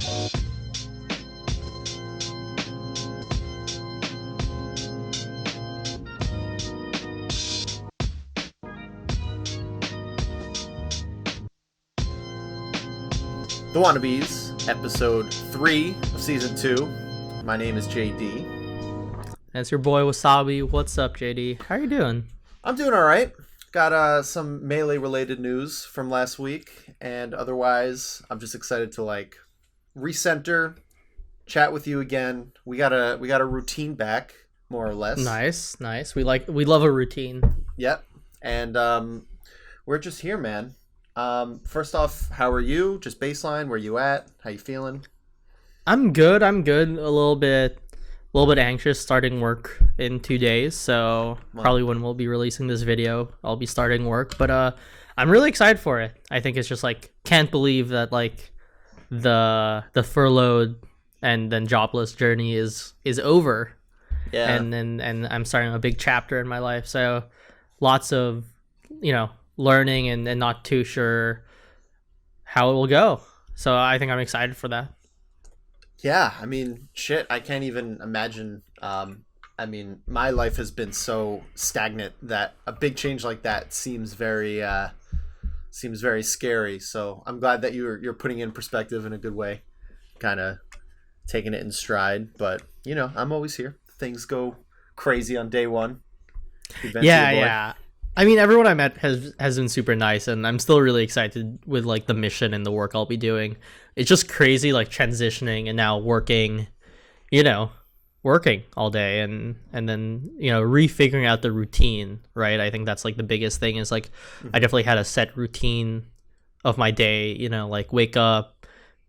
The Wannabes, episode 3 of season 2. My name is JD. That's your boy Wasabi. What's up, JD? How are you doing? I'm doing alright. Got some Melee related news from last week, and otherwise I'm just excited to recenter, chat with you again. We got a routine back, more or less. Nice. We love a routine. Yep. And we're just here, man. First off, how are you? Just baseline, where you at? How you feeling? I'm good. A little bit anxious starting work in 2 days. So probably when we'll be releasing this video, I'll be starting work. But I'm really excited for it. I think it's just can't believe that the furloughed and then jobless journey is over. Yeah. And I'm starting a big chapter in my life. So lots of learning and not too sure how it will go. So I think I'm excited for that. Yeah, I mean, shit, I can't even imagine. My life has been so stagnant that a big change like that seems very scary. So I'm glad that you're putting it in perspective in a good way, kind of taking it in stride. But I'm always here. Things go crazy on day one. Yeah. I mean, everyone I met has been super nice, and I'm still really excited with the mission and the work I'll be doing. It's just crazy, transitioning and now working all day and then refiguring out the routine, right? I think that's the biggest thing is I definitely had a set routine of my day. Wake up,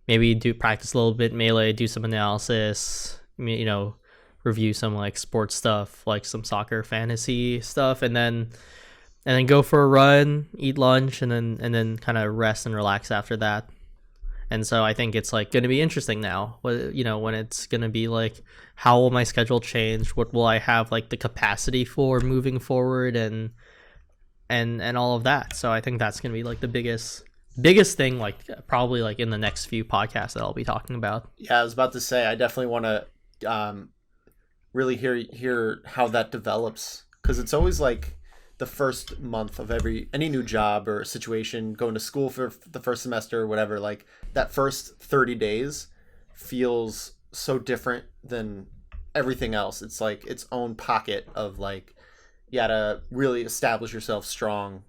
maybe practice a little bit Melee, do some analysis, review some sports stuff, some soccer fantasy stuff, and then go for a run, eat lunch, and then kind of rest and relax after that. And so I think it's going to be interesting now. When it's going to be how will my schedule change? What will I have the capacity for moving forward and all of that. So I think that's going to be the biggest thing, probably in the next few podcasts that I'll be talking about. Yeah, I was about to say I definitely want to really hear how that develops, because it's always the first month of any new job or situation, going to school for the first semester or whatever, that first 30 days feels so different than everything else. It's its own pocket of you gotta really establish yourself strong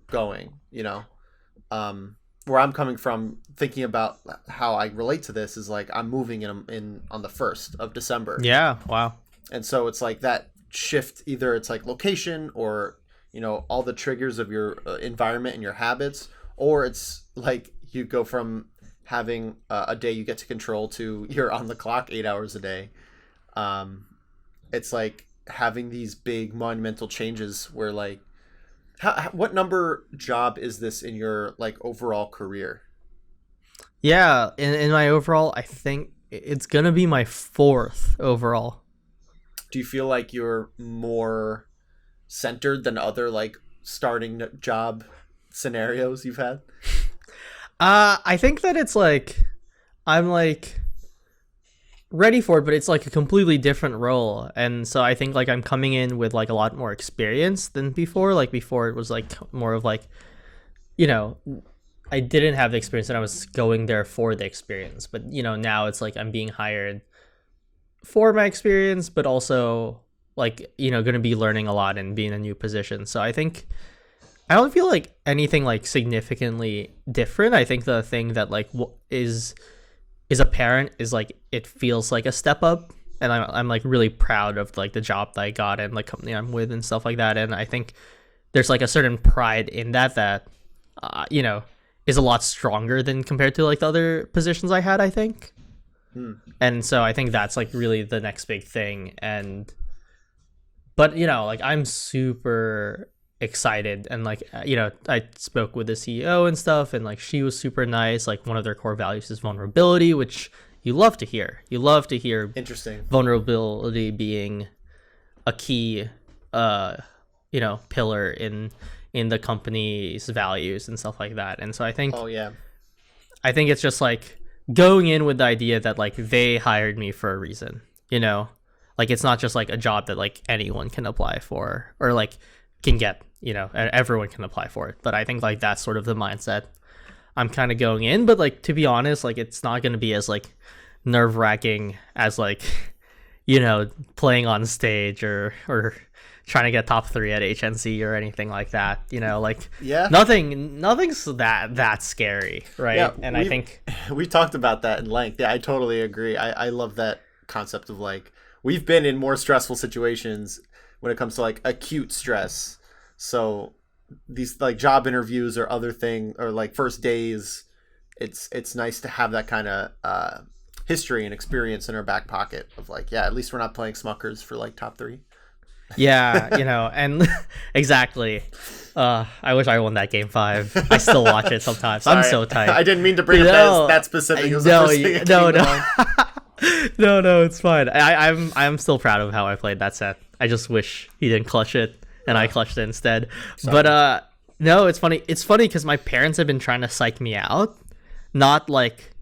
going, where I'm coming from, thinking about how I relate to this is I'm moving in on the 1st of December. Yeah. Wow. And so it's that shift, either it's location or all the triggers of your environment and your habits, or it's you go from having a day you get to control to you're on the clock 8 hours a day. It's having these big monumental changes where what number job is this in your overall career? Yeah, in my overall, I think it's gonna be my 4th overall. Do you feel you're more centered than other starting job scenarios you've had? I think that it's I'm ready for it, but it's a completely different role, and so I think I'm coming in with a lot more experience than before. Before it was more of I didn't have the experience and I was going there for the experience, but now it's I'm being hired for my experience, but also going to be learning a lot and be in a new position. So I think I don't feel anything significantly different. I think the thing that is apparent is it feels like a step up, and I'm really proud of the job that I got and company I'm with and stuff like that. And I think there's a certain pride in that is a lot stronger than compared to the other positions I had, I think. And so I think that's really the next big thing. But I'm super excited, and I spoke with the CEO and stuff, and she was super nice. One of their core values is vulnerability, which you love to hear. Interesting. Vulnerability being a key pillar in the company's values and stuff like that. And so I think I think it's just going in with the idea that like they hired me for a reason, you know, like it's not just like a job that like anyone can apply for or like can get, you know, everyone can apply for it. But I think like that's sort of the mindset I'm kind of going in. But like, to be honest, like it's not going to be as like nerve wracking as like, you know, playing on stage or trying to get top 3 at HNC or anything like that, you know, like Yeah. nothing's that scary, right? Yeah, And I think we talked about that in length. Yeah, I totally agree. I love that concept of like we've been in more stressful situations when it comes to like acute stress. So these like job interviews or other thing or like first days, it's nice to have that kind of history and experience in our back pocket of like, yeah, at least we're not playing Smuckers for like top 3. yeah, you know, and exactly. I wish I won that game 5. I still watch it sometimes. Sorry, I'm so tight. I didn't mean to bring up that specific. It was the first thing that came to mind. No, it's fine. I'm still proud of how I played that set. I just wish he didn't clutch it and I clutched it instead. Sorry. But no, it's funny. It's funny because my parents have been trying to psych me out, not like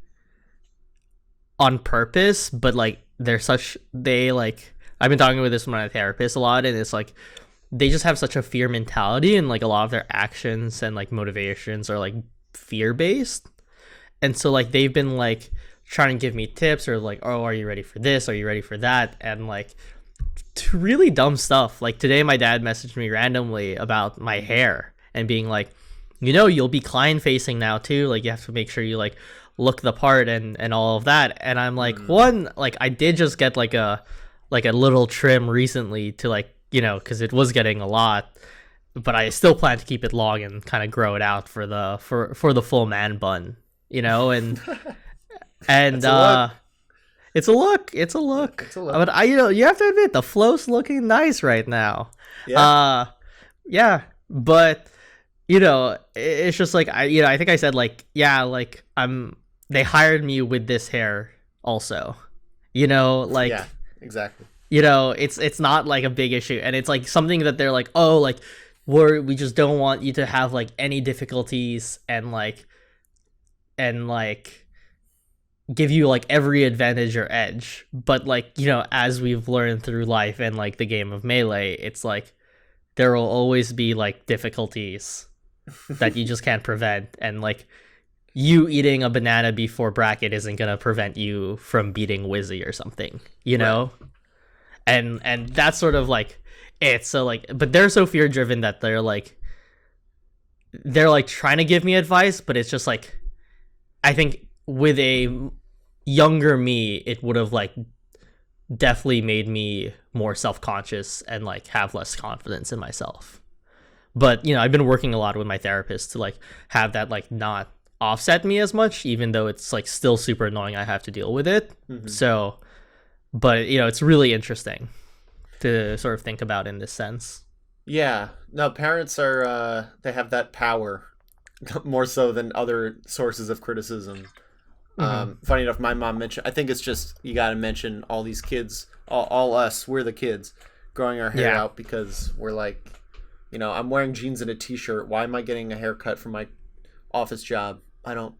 on purpose, but like they like. I've been talking with this with my therapist a lot, and it's like they just have such a fear mentality, and like a lot of their actions and like motivations are like fear based. And so like they've been like trying to give me tips or like, oh, are you ready for this? Are you ready for that? And like really dumb stuff. Like today my dad messaged me randomly about my hair and being like, you know, you'll be client facing now too. Like you have to make sure you like look the part and all of that. And I'm like, one, like I did just get like a little trim recently to like, you know, because it was getting a lot, but I still plan to keep it long and kind of grow it out for the full man bun, you know, and it's a look. But I, you know, you have to admit the flow's looking nice right now. Yeah. But you know, it's just like I think I said like, yeah, like they hired me with this hair also, you know, like. Yeah. Exactly. You know, it's not like a big issue, and it's like something that they're like, oh, like we just don't want you to have like any difficulties and like give you like every advantage or edge. But like, you know, as we've learned through life and like the game of Melee, it's like there will always be like difficulties that you just can't prevent, and like you eating a banana before bracket isn't gonna prevent you from beating Wizzy or something, you know? Right. And that's sort of like it. So like, but they're so fear driven that they're like trying to give me advice, but it's just like, I think with a younger me, it would have like definitely made me more self-conscious and like have less confidence in myself. But, you know, I've been working a lot with my therapist to like have that like not offset me as much, even though it's like still super annoying I have to deal with it. So, but you know, it's really interesting to sort of think about in this sense. Yeah, no, parents are they have that power more so than other sources of criticism. Funny enough, my mom mentioned, I think it's just you got to mention all these kids, all us, we're the kids growing our hair out because we're like, you know, I'm wearing jeans and a t-shirt, why am I getting a haircut for my office job? I don't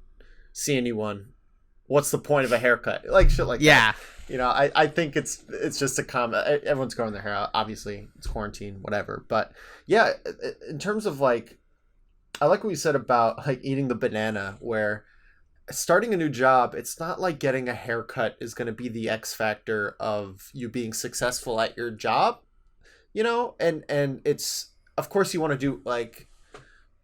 see anyone. What's the point of a haircut? Like shit like that. You know, I think it's just a comment. Everyone's growing their hair out. Obviously, it's quarantine, whatever. But yeah, in terms of like, I like what you said about like eating the banana, where starting a new job, it's not like getting a haircut is going to be the X factor of you being successful at your job, you know? And it's, of course you want to do like,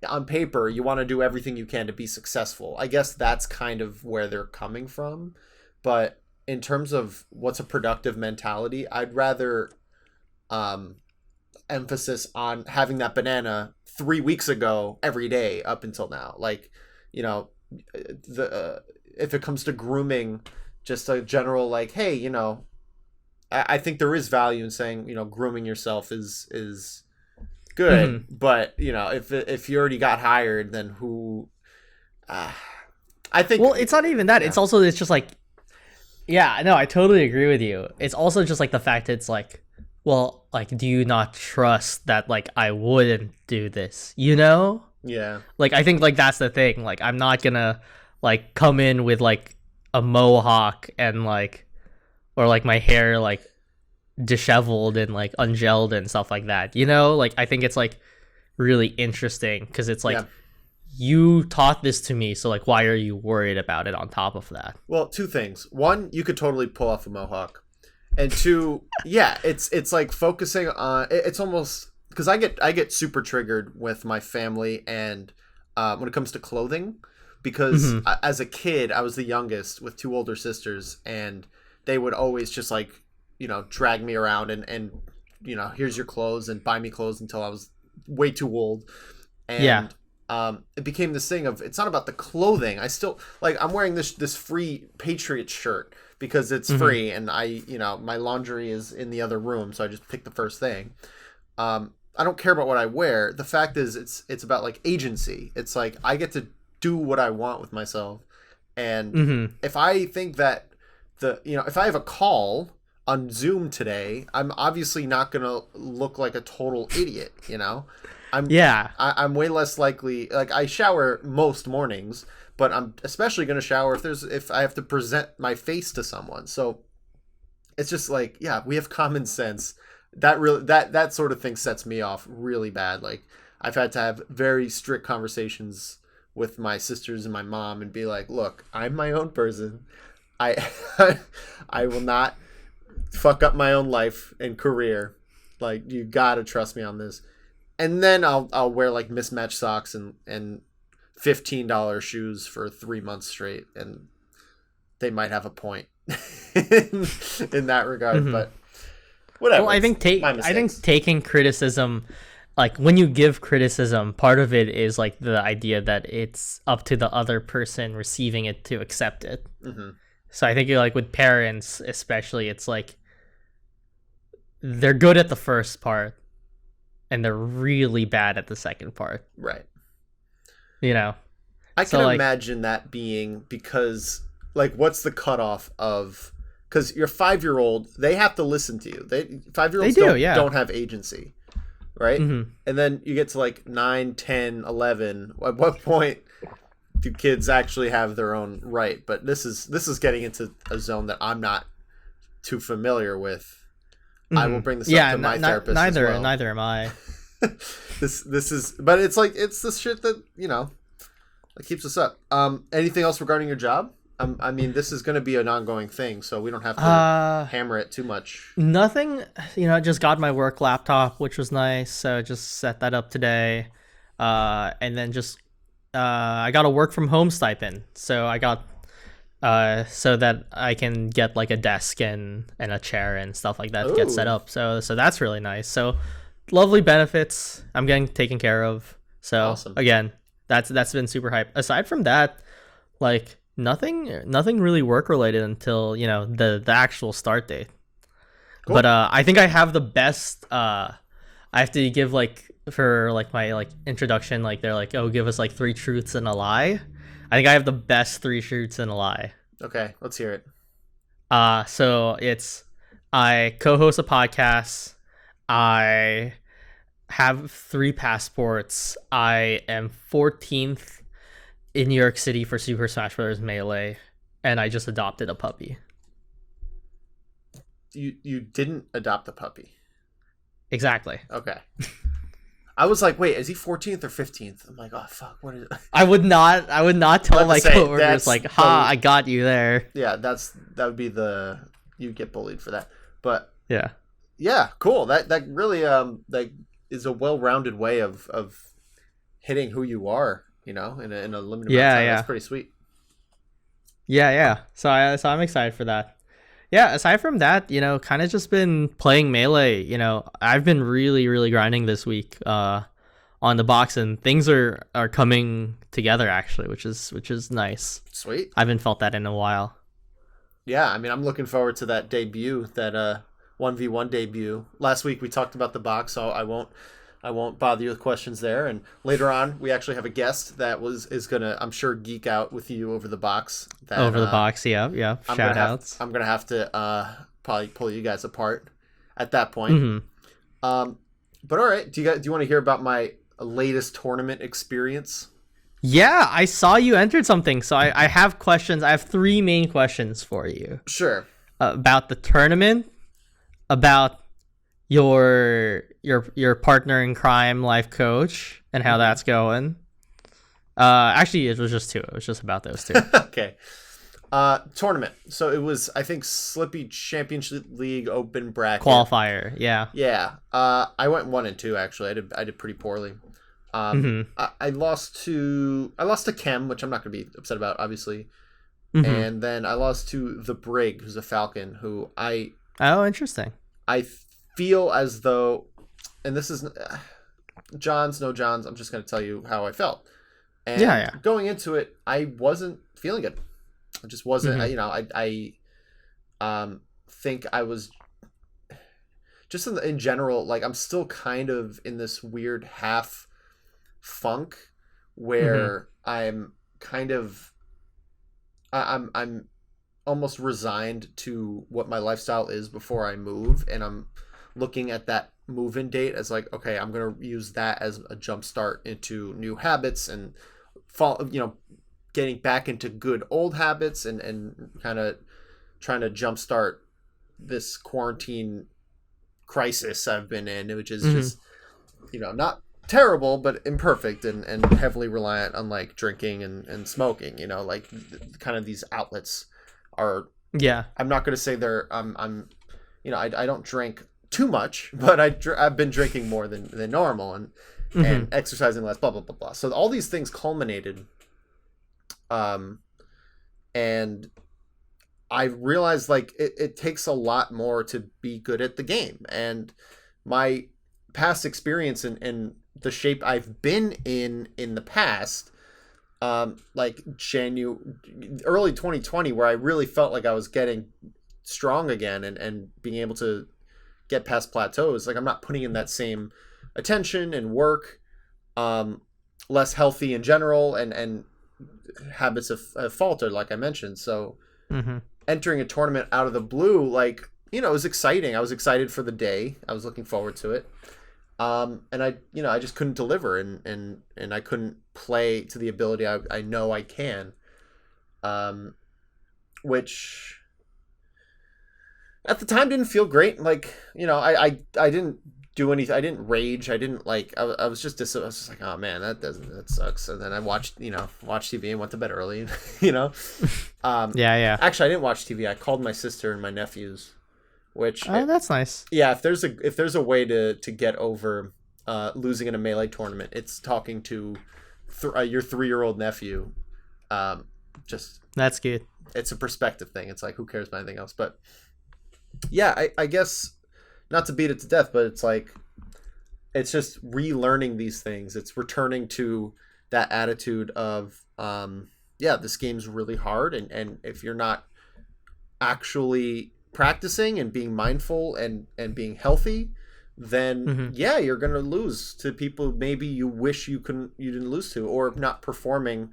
on paper, you want to do everything you can to be successful. I guess that's kind of where they're coming from. But in terms of what's a productive mentality, I'd rather emphasis on having that banana 3 weeks ago every day up until now. Like, you know, if it comes to grooming, just a general like, hey, you know, I think there is value in saying, you know, grooming yourself is good, but you know, if you already got hired, then who? I think. Well, it's not even that. Yeah. It's just like, yeah, no, I totally agree with you. It's also just like the fact it's like, well, like, do you not trust that like I wouldn't do this? You know? Yeah. Like I think like that's the thing. Like I'm not gonna like come in with like a mohawk and like, or like my hair like disheveled and like ungelled and stuff like that. You know, like I think it's like really interesting because it's like Yeah. you taught this to me, so like why are you worried about it on top of that? Well, two things. One, you could totally pull off a mohawk, and two, yeah, it's like focusing on. It's almost because I get super triggered with my family and when it comes to clothing, because as a kid I was the youngest with two older sisters, and they would always just like drag me around and here's your clothes and buy me clothes until I was way too old, and Yeah. it became this thing of it's not about the clothing. I still like I'm wearing this free Patriot shirt because it's free, and I my laundry is in the other room, so I just pick the first thing. I don't care about what I wear. The fact is, it's about like agency. It's like I get to do what I want with myself, and if I think that if I have a call on Zoom today, I'm obviously not gonna look like a total idiot. I'm way less likely. Like I shower most mornings, but I'm especially gonna shower if I have to present my face to someone. So it's just like, yeah, we have common sense. That sort of thing sets me off really bad. Like I've had to have very strict conversations with my sisters and my mom and be like, look, I'm my own person. I I will not fuck up my own life and career. Like you gotta trust me on this. And then I'll wear like mismatched socks and $15 shoes for 3 months straight, and they might have a point in that regard, but whatever. Well, I think taking criticism, like when you give criticism, part of it is like the idea that it's up to the other person receiving it to accept it. So I think like with parents, especially, it's like they're good at the first part and they're really bad at the second part. Right. I can imagine that being because like what's the cutoff of, because your 5-year-old, they have to listen to you. 5-year-olds don't have agency, right? And then you get to like 9, 10, 11. At what point do kids actually have their own right? But this is getting into a zone that I'm not too familiar with. I will bring this up to my therapist. Neither as well. neither am I. This is, but it's like it's the shit that that keeps us up. Anything else regarding your job? I mean, this is going to be an ongoing thing, so we don't have to hammer it too much. Nothing. Just got my work laptop, which was nice. So just set that up today, and then just I got a work from home stipend. So I got so that I can get like a desk and a chair and stuff like that to get set up. So that's really nice. So lovely benefits. I'm getting taken care of. So awesome. Again, that's been super hype. Aside from that, like nothing really work related until the actual start date. Cool. But I think I have the best. I have to give like for like my like introduction. Like they're like, oh, give us like 3 truths and a lie. I think I have the best 3 truths and a lie. Okay, let's hear it. So it's I co-host a podcast. I have 3 passports. I am 14th in New York City for Super Smash Bros. Melee, and I just adopted a puppy. You didn't adopt a puppy? Exactly. Okay. I was like, wait, is he 14th or 15th? I'm like, oh fuck, what is it? I would not tell my coworkers like, I got you there. Yeah, that would be you get bullied for that. But yeah, cool. That really like is a well-rounded way of hitting who you are, in a limited amount of time. That's pretty sweet. Yeah. So I'm excited for that. Yeah, aside from that, kind of just been playing Melee. I've been really, really grinding this week on the box, and things are coming together actually, which is nice. Sweet. I haven't felt that in a while. Yeah, I mean, I'm looking forward to that debut, that 1v1 debut. Last week we talked about the box, so I won't bother you with questions there. And later on, we actually have a guest that is gonna, I'm sure, geek out with you over the box. The box, yeah. Shout outs. I'm gonna have to probably pull you guys apart at that point. But all right, do you want to hear about my latest tournament experience? Yeah, I saw you entered something, so I have questions. I have three main questions for you Sure. about the tournament, about your partner in crime life coach and how Hmm. that's going. Actually, it was just two. It was just about those two. Okay. Tournament. So it was, I think, Slippy Championship League Open bracket. Qualifier, yeah. Yeah. I went 1-2 actually. I did pretty poorly. Mm-hmm. I lost to Kem, which I'm not gonna be upset about, obviously. Mm-hmm. And then I lost to the Brig, who's a Falcon, who Oh, interesting. I feel as though, and this is John's, no John's. I'm just gonna tell you how I felt. Yeah, And yeah. going into it, I wasn't feeling good. I just wasn't. Mm-hmm. I think I was just in general, like I'm still kind of in this weird half funk Mm-hmm. where I'm kind of I'm almost resigned to what my lifestyle is before I move, and I'm looking at that move-in date as like, okay, I'm gonna use that as a jump start into new habits and fall, getting back into good old habits, and kind of trying to jumpstart this quarantine crisis I've been in, which is Mm-hmm. just, not terrible, but imperfect, and heavily reliant on like drinking and smoking, like kind of these outlets are, Yeah. I'm not going to say they're, I don't drink too much, but I've been drinking more than normal, and Mm-hmm. exercising less, blah, blah, blah, blah. So all these things culminated, um, and I realized like it takes a lot more to be good at the game. And my past experience in the shape I've been in the past, like early 2020, where I really felt like I was getting strong again, and being able to get past plateaus. Like I'm not putting in that same attention and work, um, less healthy in general, and habits have faltered, like I mentioned. So Mm-hmm. entering a tournament out of the blue, like, it was exciting. I was excited for the day. I was looking forward to it. And I just couldn't deliver, and I couldn't play to the ability I know I can. Um, which at the time didn't feel great. Like, I didn't do anything. I didn't rage. I didn't like, I was just, I was just like, oh man, that sucks. And then I watched TV and went to bed early, you know? Yeah, yeah. Actually, I didn't watch TV. I called my sister and my nephews, which, Oh, that's nice. yeah, if there's a way to get over losing in a melee tournament, it's talking to your 3-year-old nephew. Um, just That's good. it's a perspective thing. It's like, who cares about anything else? But yeah, I guess, not to beat it to death, but it's like, it's just relearning these things. It's returning to that attitude of, yeah, this game's really hard, and if you're not actually practicing and being mindful and being healthy, then Mm-hmm. yeah, you're gonna lose to people maybe you wish you didn't lose to, or not performing.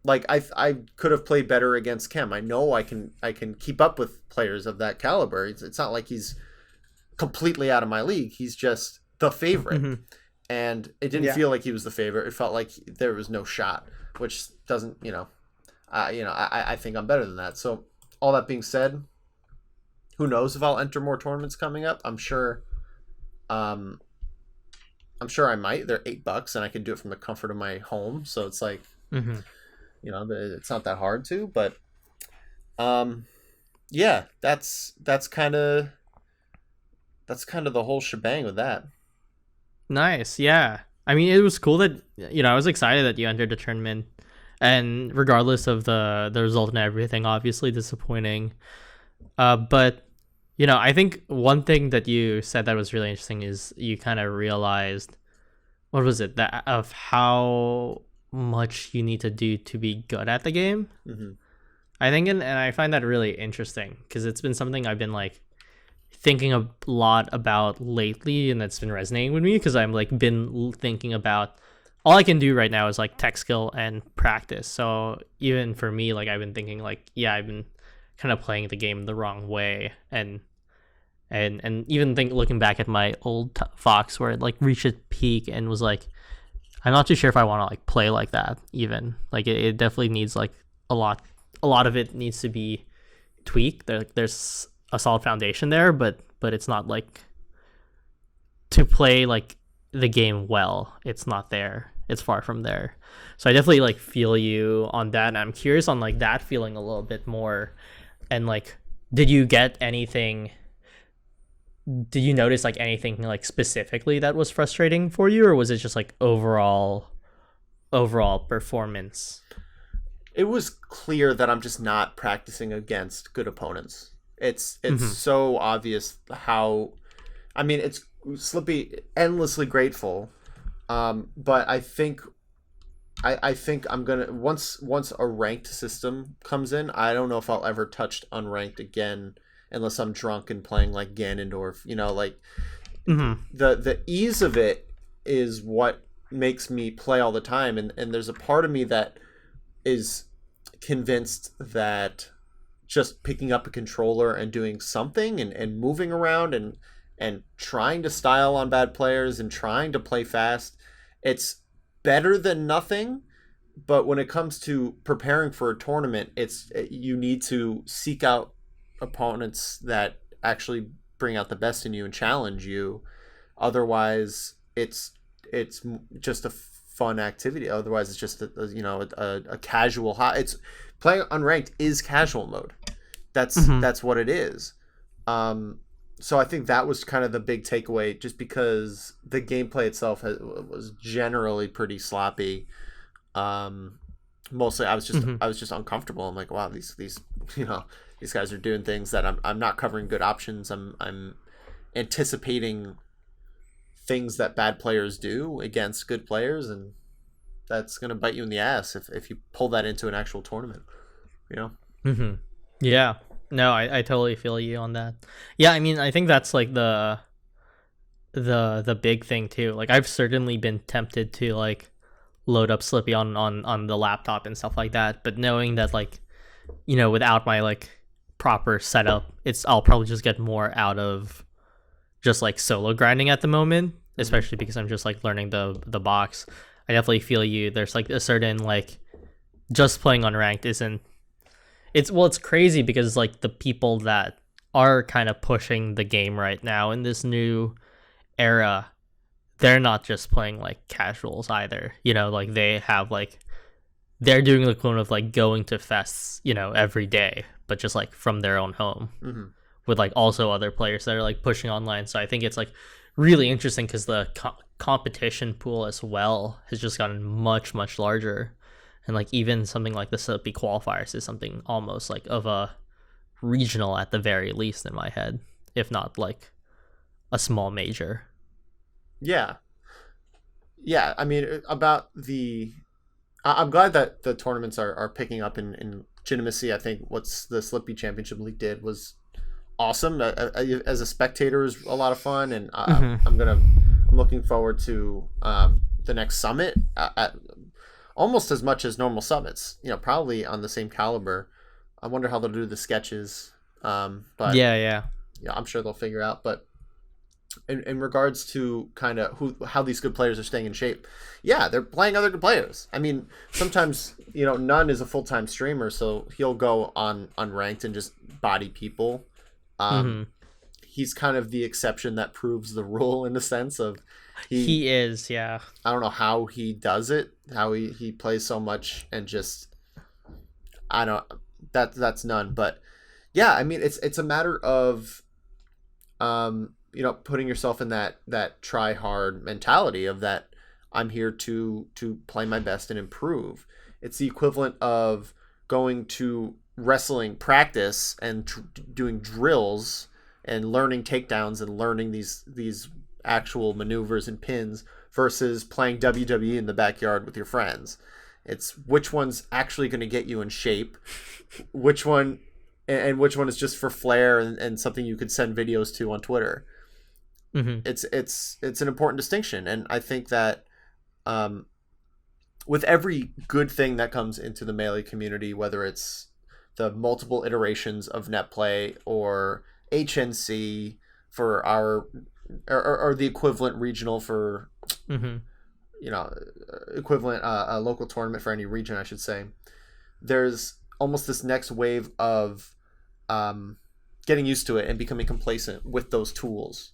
Like I could have played better against Kem. I know I can keep up with players of that caliber. It's not like he's completely out of my league. He's just the favorite, Mm-hmm. and it didn't Yeah. feel like he was the favorite. It felt like there was no shot, which doesn't, I think I'm better than that. So all that being said, who knows if I'll enter more tournaments coming up? Um, I'm sure I might. They're $8, and I can do it from the comfort of my home. So it's like, Mm-hmm. it's not that hard to. But um, yeah, that's kind of the whole shebang with that. Nice. Yeah. I mean, it was cool that I was excited that you entered the tournament, and regardless of the result and everything, obviously disappointing. But I think one thing that you said that was really interesting is you kind of realized, what was it, that of how much you need to do to be good at the game. Hmm. I think, and I find that really interesting because it's been something I've been like thinking a lot about lately, and that's been resonating with me because I'm like been thinking about all I can do right now is like tech skill and practice. So even for me, like I've been thinking like, yeah, I've been kind of playing the game the wrong way, and even think looking back at my old Fox where it like reached its peak and was like I'm not too sure if I want to like play like that even. Like it definitely needs like a lot of it needs to be tweaked. There's a solid foundation there, but it's not like to play like the game well. It's not there. It's far from there. So I definitely like feel you on that. And I'm curious on like that feeling a little bit more. And like, did you get anything? Did you notice like anything like specifically that was frustrating for you, or was it just like overall performance? It was clear that I'm just not practicing against good opponents. It's Mm-hmm. so obvious how, I mean, it's Slippy endlessly grateful. But I think I'm gonna once a ranked system comes in, I don't know if I'll ever touch unranked again unless I'm drunk and playing like Ganondorf. You know, like Mm-hmm. the ease of it is what makes me play all the time, and there's a part of me that is convinced that just picking up a controller and doing something and moving around and trying to style on bad players and trying to play fast, it's better than nothing. But when it comes to preparing for a tournament, it's you need to seek out opponents that actually bring out the best in you and challenge you. Otherwise, it's just a fun activity. Otherwise, it's just a casual hot. It's playing unranked is casual mode. Mm-hmm. That's what it is. Um, so I think that was kind of the big takeaway, just because the gameplay itself was generally pretty sloppy. Um, Mostly, Mm-hmm. I was just uncomfortable. I'm like, wow, these you know these guys are doing things that I'm not covering good options. I'm anticipating things that bad players do against good players, and that's gonna bite you in the ass if you pull that into an actual tournament. You know. Mm-hmm. Yeah. No, I totally feel you on that. Yeah, I mean, I think that's like the big thing too. Like I've certainly been tempted to like load up Slippy on the laptop and stuff like that, but knowing that like, without my like proper setup, I'll probably just get more out of just like solo grinding at the moment, Mm-hmm. especially because I'm just like learning the box. I definitely feel you. There's like a certain like just playing on ranked isn't it's crazy because like the people that are kind of pushing the game right now in this new era, they're not just playing like casuals either. Like they have like they're doing the equivalent of like going to fests, every day, but just like from their own home Mm-hmm. with like also other players that are like pushing online. So I think it's like really interesting because the competition pool as well has just gotten much much larger, and like even something like the Soapy qualifiers is something almost like of a regional at the very least in my head, if not like a small major. Yeah, yeah. I mean, about the I'm glad that the tournaments are picking up in legitimacy. I think what's the Slippy Championship League did was awesome. As a spectator, it was a lot of fun, and Mm-hmm. I'm looking forward to the next summit at almost as much as normal summits. You know, probably on the same caliber. I wonder how they'll do the sketches, but Yeah, yeah. yeah, I'm sure they'll figure out. But in regards to kind of who how these good players are staying in shape, yeah, they're playing other good players. I mean, sometimes None is a full time streamer, so he'll go on unranked and just body people. Um, Mm-hmm. he's kind of the exception that proves the rule in the sense of he He is, yeah. I don't know how he does it, how he plays so much and just I don't that's none. But yeah, I mean it's a matter of putting yourself in that try hard mentality of that I'm here to play my best and improve. It's the equivalent of going to wrestling practice and doing drills and learning takedowns and learning these actual maneuvers and pins versus playing WWE in the backyard with your friends. It's which one's actually going to get you in shape, which one and which one is just for flair and something you could send videos to on Twitter. Mm-hmm. It's an important distinction, and I think that um, with every good thing that comes into the melee community, whether it's the multiple iterations of Netplay or HNC for our or the equivalent regional for Mm-hmm. equivalent a local tournament for any region, I should say. There's almost this next wave of getting used to it and becoming complacent with those tools.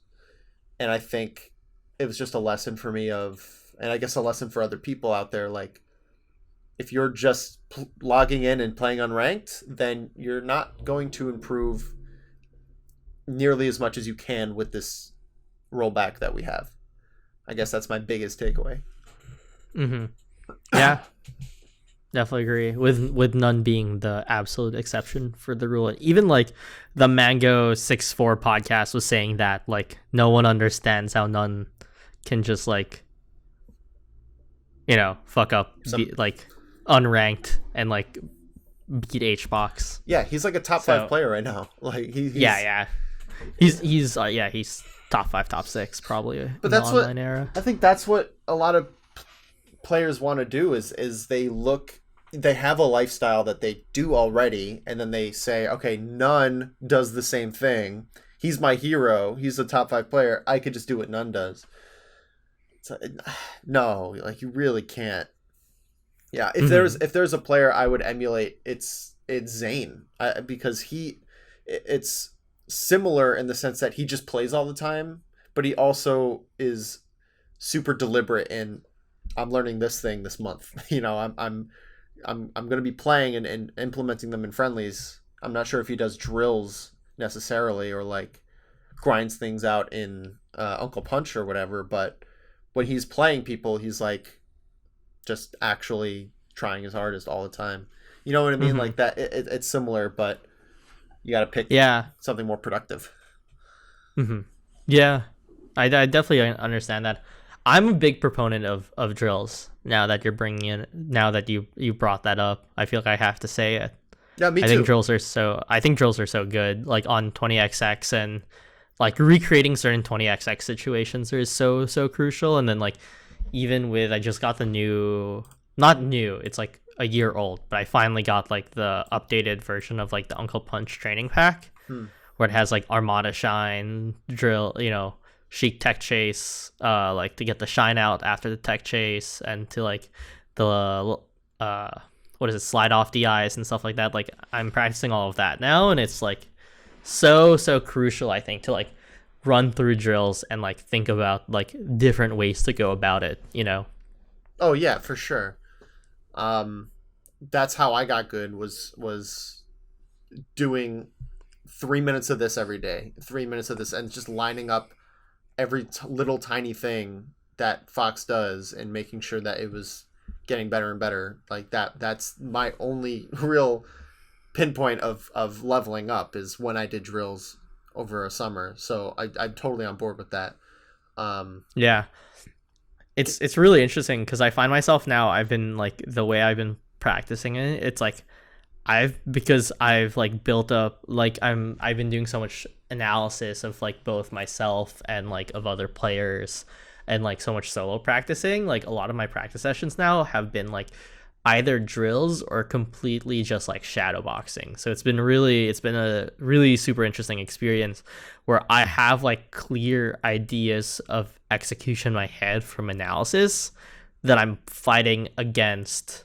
And I think it was just a lesson for me and I guess a lesson for other people out there, like, if you're just logging in and playing unranked, then you're not going to improve nearly as much as you can with this rollback that we have. I guess that's my biggest takeaway. Mm-hmm. Yeah, definitely agree. With none being the absolute exception for the rule. Even like the Mango 6-4 podcast was saying that like no one understands how none can just like, fuck up like unranked and like beat HBox. Yeah, he's like a top 5 player right now. Like he's he's top 5, top 6 probably. But that's what era. I think that's what a lot of players want to do is they have a lifestyle that they do already, and then they say, okay, none does the same thing. He's my hero. He's a top 5 player. I could just do what none does. No, like you really can't. Yeah, if there's a player I would emulate, it's Zane, because it's similar in the sense that he just plays all the time, but he also is super deliberate in, I'm learning this thing this month. I'm going to be playing and implementing them in friendlies. I'm not sure if he does drills necessarily or like grinds things out in Uncle Punch or whatever, but when he's playing people, he's like just actually trying his hardest all the time. You know what I mean? Mm-hmm. Like that. It's similar, but you got to pick something more productive. Mm-hmm. Yeah, I definitely understand that. I'm a big proponent of drills. Now that you're bringing in, now that you brought that up, I feel like I have to say it. Yeah, me too. I think drills are so good, like on 20xx, and like recreating certain 20xx situations is so crucial. And then like even with, I just got the not new, it's like a year old, but I finally got like the updated version of like the Uncle Punch training pack, where it has like Armada Shine, drill, Chic Tech Chase, like to get the shine out after the tech chase, and to like the slide off DIs and stuff like that. Like I'm practicing all of that now, and it's like so crucial, I think, to like run through drills and like think about like different ways to go about it. Oh yeah, for sure. That's how I got good, was doing 3 minutes of this every day, 3 minutes of this, and just lining up every little tiny thing that Fox does and making sure that it was getting better and better. Like that's my only real pinpoint of leveling up, is when I did drills over a summer. So I'm totally on board with that. Yeah, it's really interesting because I find myself now, I've been like, the way I've been practicing it, it's like because I've like built up, like I've been doing so much analysis of like both myself and like of other players, and like so much solo practicing. Like a lot of my practice sessions now have been like either drills or completely just like shadow boxing. So it's been a really super interesting experience where I have like clear ideas of execution in my head from analysis that I'm fighting against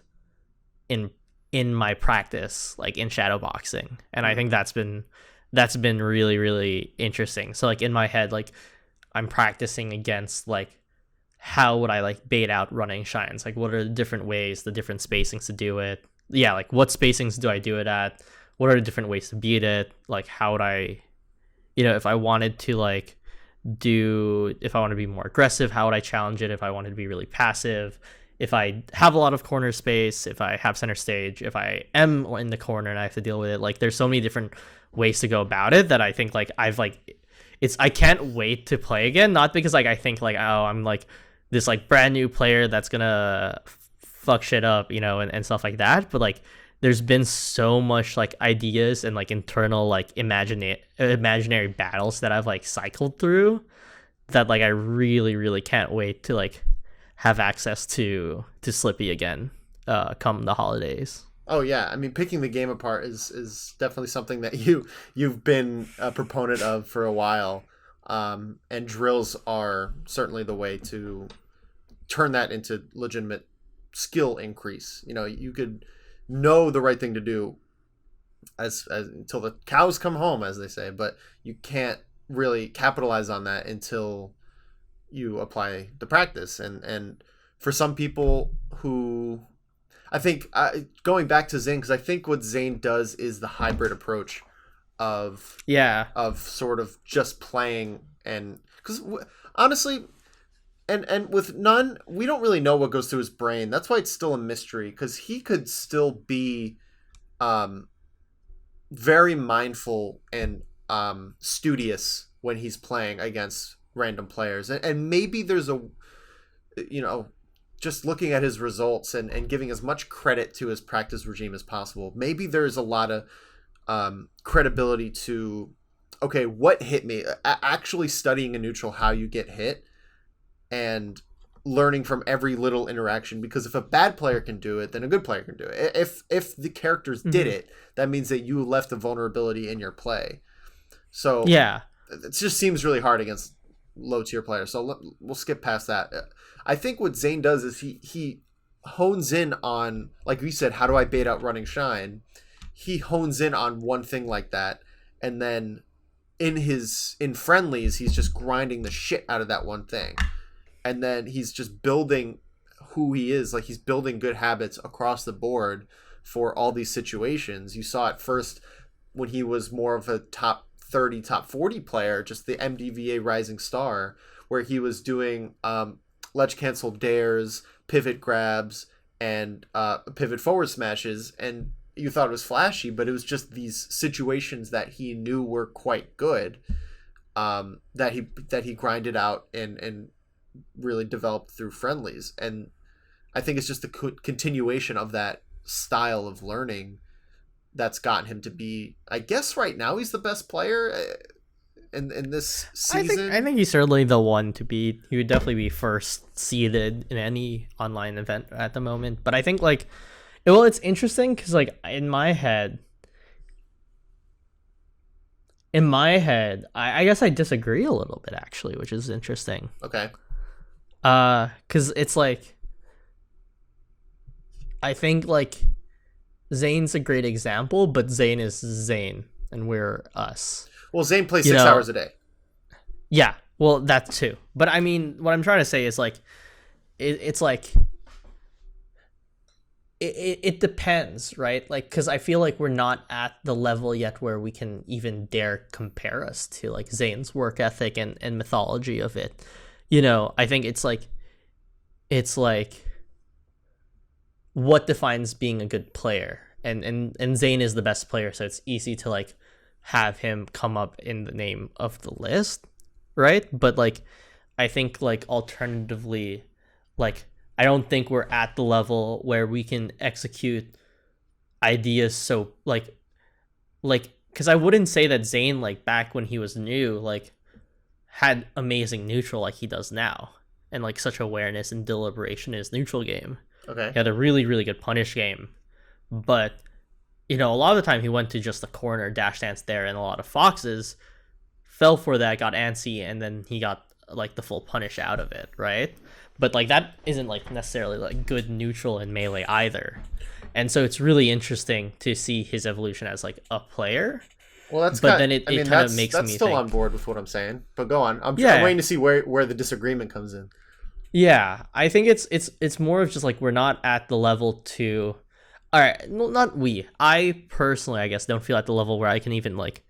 in my practice, like in shadow boxing. And I think that's been really, really interesting. So like in my head, like I'm practicing against like, how would I like bait out running shines? Like what are the different ways, the different spacings to do it? Yeah, like what spacings do I do it at? What are the different ways to beat it? Like how would I, if I wanted to like if I want to be more aggressive, how would I challenge it? If I wanted to be really passive, if I have a lot of corner space, if I have center stage, if I am in the corner and I have to deal with it, like there's so many different ways to go about it that I think like I can't wait to play again. Not because like I think like, oh, I'm like this like brand new player that's gonna fuck shit up, and stuff like that. But like there's been so much like ideas and like internal like imaginary battles that I've like cycled through that like I really, really can't wait to like have access to Slippy again come the holidays. Oh yeah, I mean, picking the game apart is definitely something that you've been a proponent of for a while, and drills are certainly the way to turn that into legitimate skill increase. You could know the right thing to do as until the cows come home, as they say, but you can't really capitalize on that until you apply the practice. And for some people who, I think, going back to Zane, because I think what Zane does is the hybrid approach of sort of just playing, and because honestly, and with none, we don't really know what goes through his brain. That's why it's still a mystery, because he could still be very mindful and studious when he's playing against random players, and maybe there's a, just looking at his results and giving as much credit to his practice regime as possible, maybe there's a lot of credibility to, okay, what hit me, actually studying a neutral, how you get hit, and learning from every little interaction. Because if a bad player can do it, then a good player can do it. If the characters did it, that means that you left a vulnerability in your play. So it just seems really hard against low tier players. So we'll skip past that. I think what Zane does is he hones in on, like we said, how do I bait out running shine? He hones in on one thing like that, and then in friendlies, he's just grinding the shit out of that one thing. And then he's just building who he is. Like, he's building good habits across the board for all these situations. You saw it first when he was more of a top 30, top 40 player, just the MDVA rising star, where he was doing ledge cancel dares, pivot grabs, and pivot forward smashes. And you thought it was flashy, but it was just these situations that he knew were quite good, that he grinded out and really developed through friendlies. And I think it's just the continuation of that style of learning that's gotten him to be, I guess right now he's the best player in this season. I think he's certainly the one to be. He would definitely be first seeded in any online event at the moment. But I think, like, well, it's interesting because, like, in my head, I guess I disagree a little bit, actually, which is interesting. Okay. Because it's like, I think, like, Zane's a great example, but Zane is Zane and we're us. Well, Zane plays 6 hours a day. Yeah, well, that too. But I mean, what I'm trying to say is, like, it's like, it depends, right? Like, because I feel like we're not at the level yet where we can even dare compare us to, like, Zane's work ethic and mythology of it. I think it's like what defines being a good player, and Zane is the best player, so it's easy to, like, have him come up in the name of the list, right? But, like, I think, like, alternatively, like, I don't think we're at the level where we can execute ideas so, like because I wouldn't say that Zane, like, back when he was new, like, had amazing neutral like he does now, and, like, such awareness and deliberation in his neutral game. Okay. He had a really, really good punish game, but, a lot of the time he went to just the corner dash dance there, and a lot of foxes fell for that, got antsy, and then he got, like, the full punish out of it, right? But, like, that isn't, like, necessarily, like, good neutral in melee either. And so it's really interesting to see his evolution as, like, a player. Well, that's but then it kind of makes me that's still think, on board with what I'm saying. But go on. I'm waiting to see where the disagreement comes in. Yeah, I think it's more of just, like, we're not at the level to, all right, well, not we. I personally, I guess, don't feel at the level where I can even, like,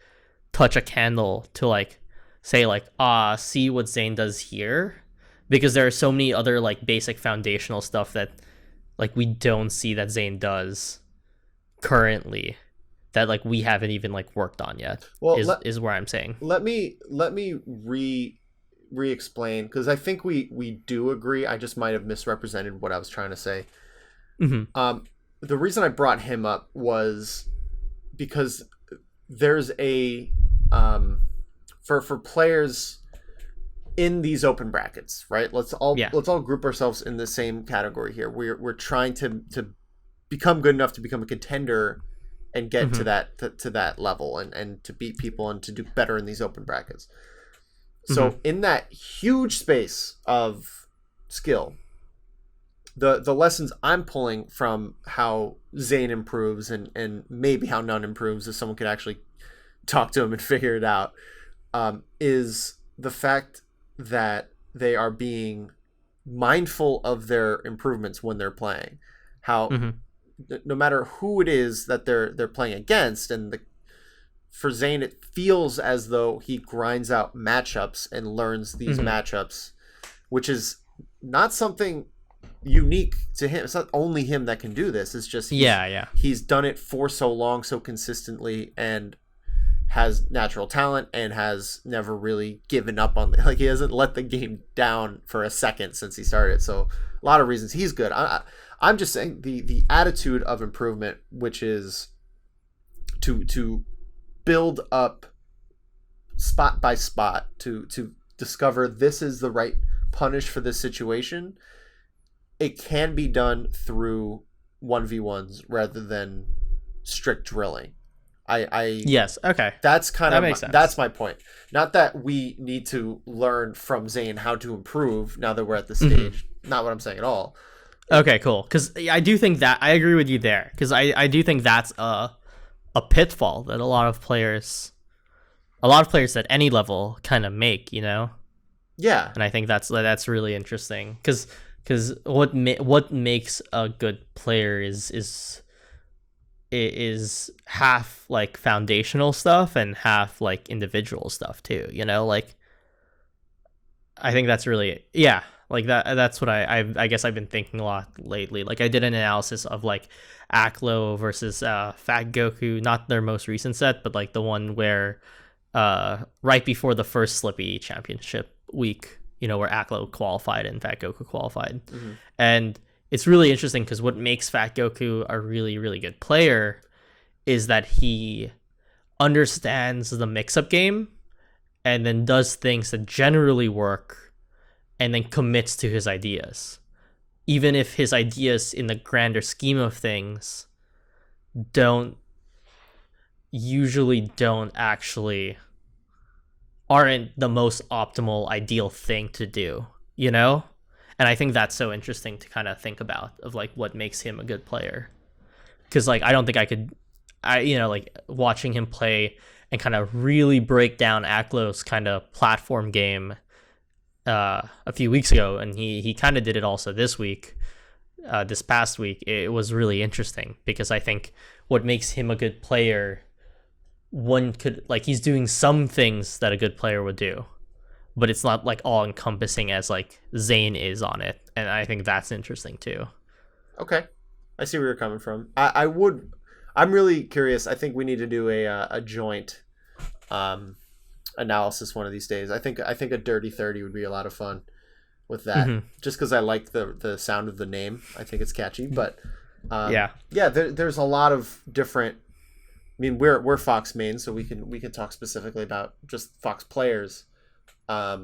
touch a candle to, like, say, like, see what Zane does here, because there are so many other, like, basic foundational stuff that, like, we don't see that Zane does currently, that, like, we haven't even, like, worked on yet. Well, is where I'm saying. Let me re-explain, because I think we do agree. I just might have misrepresented what I was trying to say. Mm-hmm. The reason I brought him up was because there's a for players in these open brackets, right? Let's all group ourselves in the same category here. We're trying to become good enough to become a contender and get to that level and to beat people and to do better in these open brackets. So in that huge space of skill, the lessons I'm pulling from how Zane improves and maybe how None improves, if someone could actually talk to him and figure it out, is the fact that they are being mindful of their improvements when they're playing. How no matter who it is that they're playing against, and for Zane, it feels as though he grinds out matchups and learns these matchups, which is not something unique to him. It's not only him that can do this. It's just he's done it for so long, so consistently, and has natural talent and has never really given up on it. Like, he hasn't let the game down for a second since he started. So a lot of reasons he's good. I'm just saying the attitude of improvement, which is to build up spot by spot, to discover this is the right punish for this situation. It can be done through 1v1s rather than strict drilling. Yes, okay. That's That makes sense. That's my point. Not that we need to learn from Zane how to improve now that we're at the stage. Not what I'm saying at all. Okay, cool. Because I do think that I agree with you there. Because I do think that's a pitfall that a lot of players at any level kind of make, you know. Yeah. And I think that's really interesting. Because what makes a good player is half like foundational stuff and half like individual stuff too, you know. Like, I think that's really like that's what I guess I've been thinking a lot lately. Like, I did an analysis of like Aklo versus Fat Goku, not their most recent set, but like the one where right before the first Slippy championship week, you know, where Aklo qualified and Fat Goku qualified. And it's really interesting because what makes Fat Goku a really, really good player is that he understands the mix-up game and then does things that generally work and then commits to his ideas. Even if his ideas in the grander scheme of things aren't the most optimal, ideal thing to do, you know? And I think that's so interesting to kind of think about, of like what makes him a good player. Because like, I don't think like watching him play and kind of really break down Aklo's kind of platform game a few weeks ago, and he kind of did it also this past week. It was really interesting because I think what makes him a good player, one could like, he's doing some things that a good player would do, but it's not like all encompassing as like Zane is on it. And I think that's interesting too. Okay. I see where you're coming from. I'm really curious. I think we need to do a joint analysis one of these days. I think a Dirty 30 would be a lot of fun with that. Just because I like the sound of the name. I think it's catchy. But there's a lot of different. I mean, we're Fox main, so we can talk specifically about just Fox players. At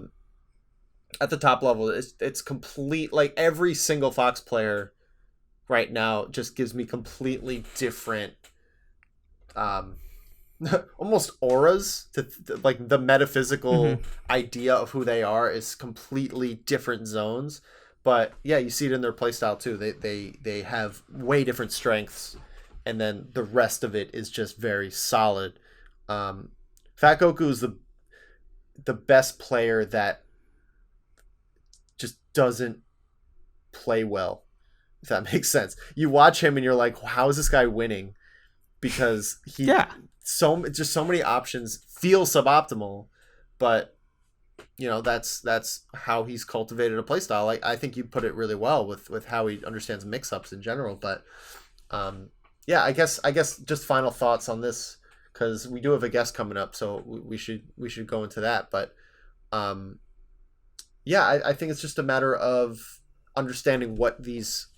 the top level, it's complete. Like, every single Fox player right now just gives me completely different, almost auras to like the metaphysical idea of who they are is completely different zones. But yeah, you see it in their playstyle too. They have way different strengths, and then the rest of it is just very solid. Fat Goku is the best player that just doesn't play well, if that makes sense. You watch him and you're like, how is this guy winning? Because so many options, feel suboptimal, but you know, that's how he's cultivated a playstyle. I think you put it really well with how he understands mix-ups in general. But I guess just final thoughts on this, because we do have a guest coming up, so we should go into that. But I think it's just a matter of understanding what these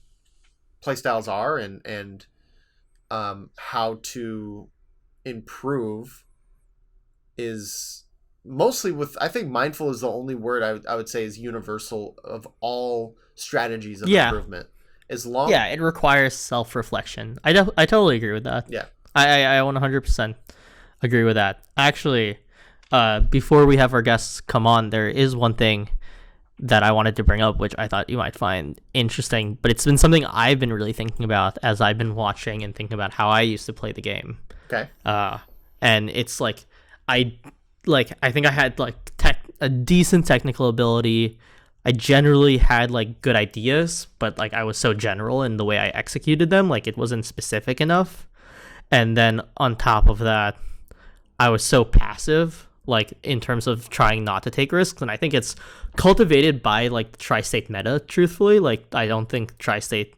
playstyles are and how to improve is mostly with, I think mindful is the only word I would say is universal of all strategies of improvement. As long it requires self-reflection. I totally agree with that. I 100% agree with that. Actually, before we have our guests come on, there is one thing that I wanted to bring up, which I thought you might find interesting, but it's been something I've been really thinking about as I've been watching and thinking about how I used to play the game. Okay. And it's like I I think I had like a decent technical ability. I generally had like good ideas, but like I was so general in the way I executed them, like it wasn't specific enough. And then on top of that, I was so passive, like in terms of trying not to take risks. And I think it's cultivated by like the tri-state meta, truthfully. Like I don't think tri-state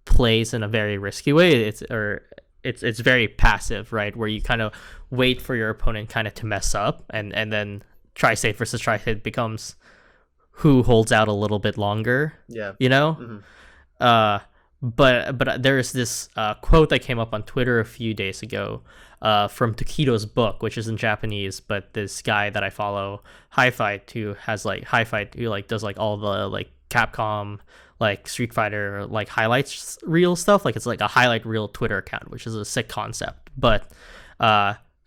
plays in a very risky way. It's very passive, right? Where you kind of wait for your opponent kind of to mess up, and then tri-state versus tri-state becomes who holds out a little bit longer. Yeah. You know? But there's this quote that came up on Twitter a few days ago from Takedo's book, which is in Japanese, but this guy that I follow, who does like all the like Capcom, like Street Fighter, like highlights reel stuff. Like it's like a highlight reel Twitter account, which is a sick concept. But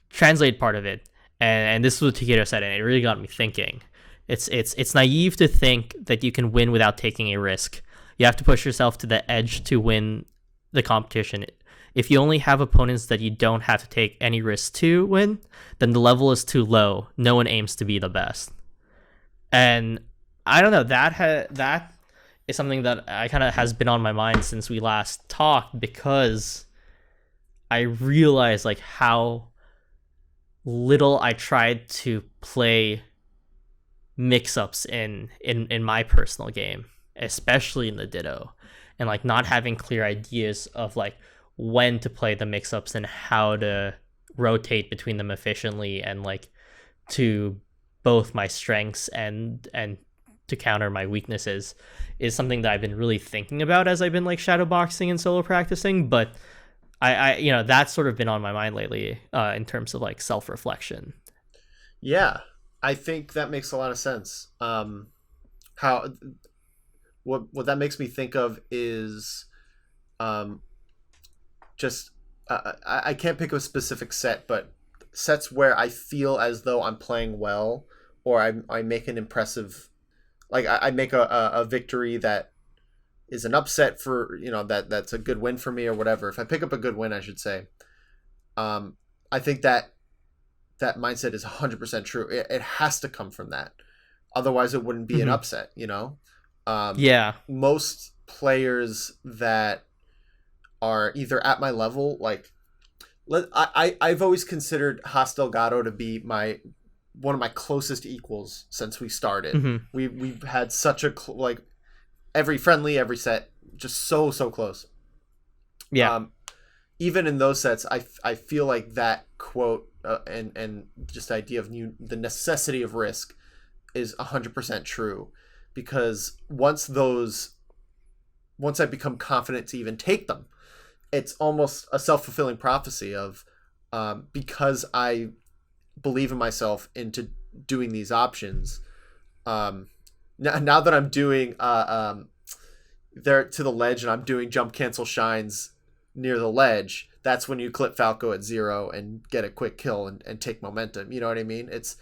translate part of it, and this is what Takedo said, and it really got me thinking. It's naive to think that you can win without taking a risk. You have to push yourself to the edge to win the competition. If you only have opponents that you don't have to take any risks to win, then the level is too low. No one aims to be the best. And I don't know, that is something that I kind of has been on my mind since we last talked, because I realized like how little I tried to play mix-ups in my personal game, especially in the Ditto, and like not having clear ideas of like when to play the mix-ups and how to rotate between them efficiently and like to both my strengths and to counter my weaknesses is something that I've been really thinking about as I've been like shadowboxing and solo practicing. But I that's sort of been on my mind lately in terms of like self-reflection. Yeah, I think that makes a lot of sense. How what that makes me think of is just I can't pick a specific set, but sets where I feel as though I'm playing well, or I make an impressive, like I make a victory that is an upset for, that's a good win for me or whatever. If I pick up a good win, I should say, I think that mindset is 100% true. It has to come from that. Otherwise it wouldn't be an upset, Yeah. Most players that are either at my level, like I've always considered Haas Delgado to be one of my closest equals since we started. We've had such a like every friendly, every set, just so close. Yeah. Even in those sets, I feel like that quote and just the idea of the necessity of risk is 100% true, because once I become confident to even take them, it's almost a self-fulfilling prophecy of because I believe in myself into doing these options. Now that I'm doing there to the ledge and I'm doing jump cancel shines near the ledge, that's when you clip Falco at 0 and get a quick kill and take momentum. You know what I mean? It's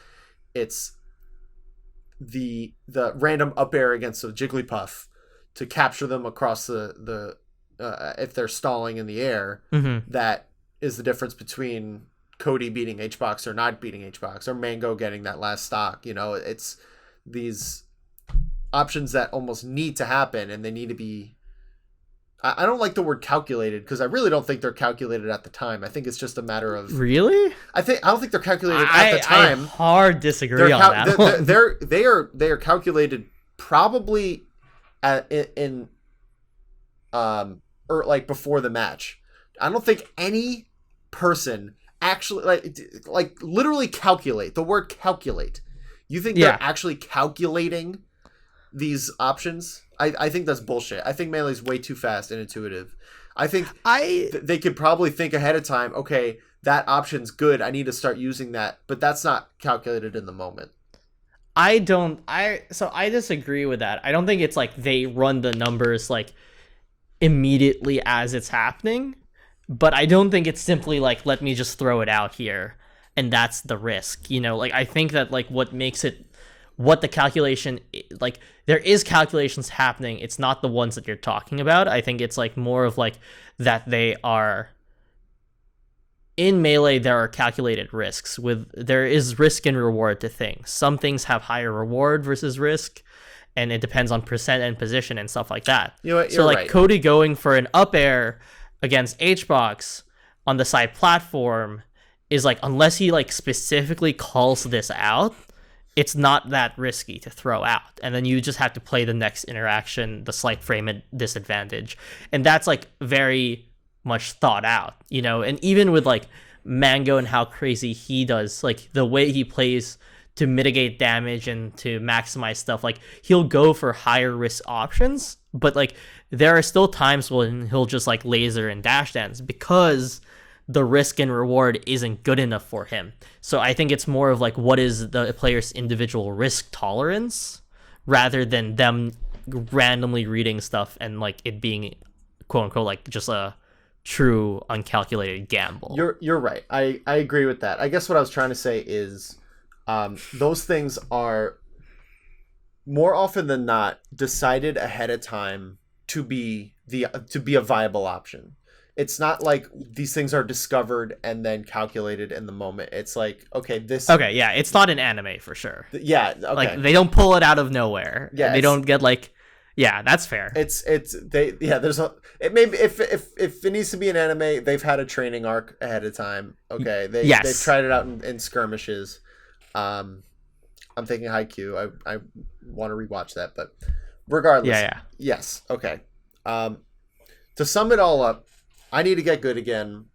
the random up air against a Jigglypuff to capture them across the if they're stalling in the air. That is the difference between Cody beating HBox or not beating HBox, or Mango getting that last stock. It's these options that almost need to happen, and they need to be, I don't like the word calculated, because I really don't think they're calculated at the time. I think it's just a matter of, really? I don't think they're calculated at the time. I hard disagree on that one. They are calculated probably in or like before the match. I don't think any person actually like literally calculate. The word calculate. You think they're actually calculating these options? I think that's bullshit. I think Melee's way too fast and intuitive. I think they could probably think ahead of time, okay, that option's good, I need to start using that, but that's not calculated in the moment. I disagree with that. I don't think it's like they run the numbers like immediately as it's happening, but I don't think it's simply like, let me just throw it out here and that's the risk. Like I think that like what makes it what the calculation, like there is calculations happening. It's not the ones that you're talking about. I think it's like more of like that they are in Melee. There are calculated risks. There is risk and reward to things. Some things have higher reward versus risk, and it depends on percent and position and stuff like that. You know what, so like right. Cody going for an up air against HBox on the side platform is like, unless he like specifically calls this out, it's not that risky to throw out. And then you just have to play the next interaction, the slight frame disadvantage. And that's like very much thought out, you know? And even with like Mango and how crazy he does, like the way he plays to mitigate damage and to maximize stuff, like he'll go for higher risk options, but like there are still times when he'll just like laser and dash dance because the risk and reward isn't good enough for him. So I think it's more of like, what is the player's individual risk tolerance rather than them randomly reading stuff and like it being quote unquote like just a true uncalculated gamble. You're right. I agree with that. I guess what I was trying to say is those things are more often than not decided ahead of time to be a viable option. It's not like these things are discovered and then calculated in the moment. It's like, okay, yeah, it's not an anime for sure. Yeah, okay. Like they don't pull it out of nowhere. Yeah, they don't get like, yeah, that's fair. There's it maybe if it needs to be an anime, they've had a training arc ahead of time. Okay, they've tried it out in skirmishes. I'm thinking Haikyuu. I want to rewatch that, but regardless, yes, okay. To sum it all up, I need to get good again.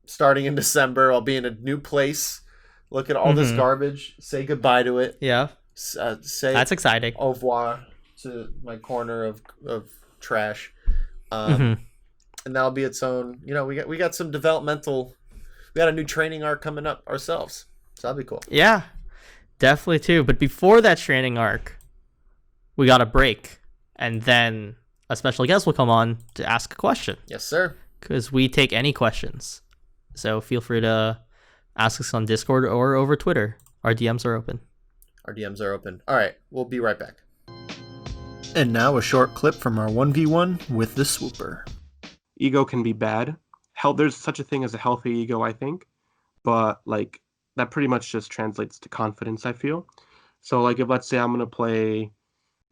Starting in December, I'll be in a new place. Look at all this garbage. Say goodbye to it. Yeah. Say that's exciting. Au revoir to my corner of trash. And that'll be its own. You know, we got some developmental. We got a new training arc coming up ourselves, so that'll be cool. Yeah, definitely too. But before that training arc, we got a break, and then a special guest will come on to ask a question. Yes, sir. Because we take any questions. So feel free to ask us on Discord or over Twitter. Our DMs are open. All right, we'll be right back. And now a short clip from our 1v1 with the Swooper. Ego can be bad. There's such a thing as a healthy ego, I think. But, like, that pretty much just translates to confidence, I feel. So, like, if let's say I'm going to play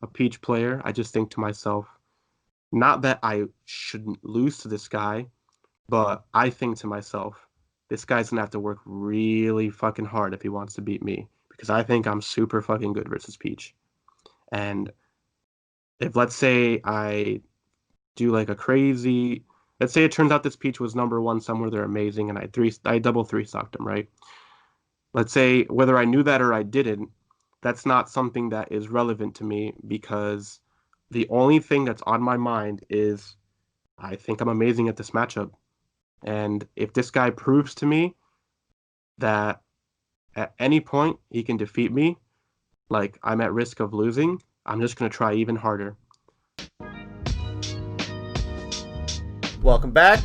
a Peach player, I just think to myself, not that I shouldn't lose to this guy, but I think to myself, this guy's going to have to work really fucking hard if he wants to beat me, because I think I'm super fucking good versus Peach. And if, let's say, I do like a crazy... Let's say it turns out this Peach was number one somewhere, they're amazing, and I double three-stocked him, right? Let's say, whether I knew that or I didn't, that's not something that is relevant to me, because the only thing that's on my mind is I think I'm amazing at this matchup. And if this guy proves to me that at any point he can defeat me, like I'm at risk of losing, I'm just going to try even harder. Welcome back.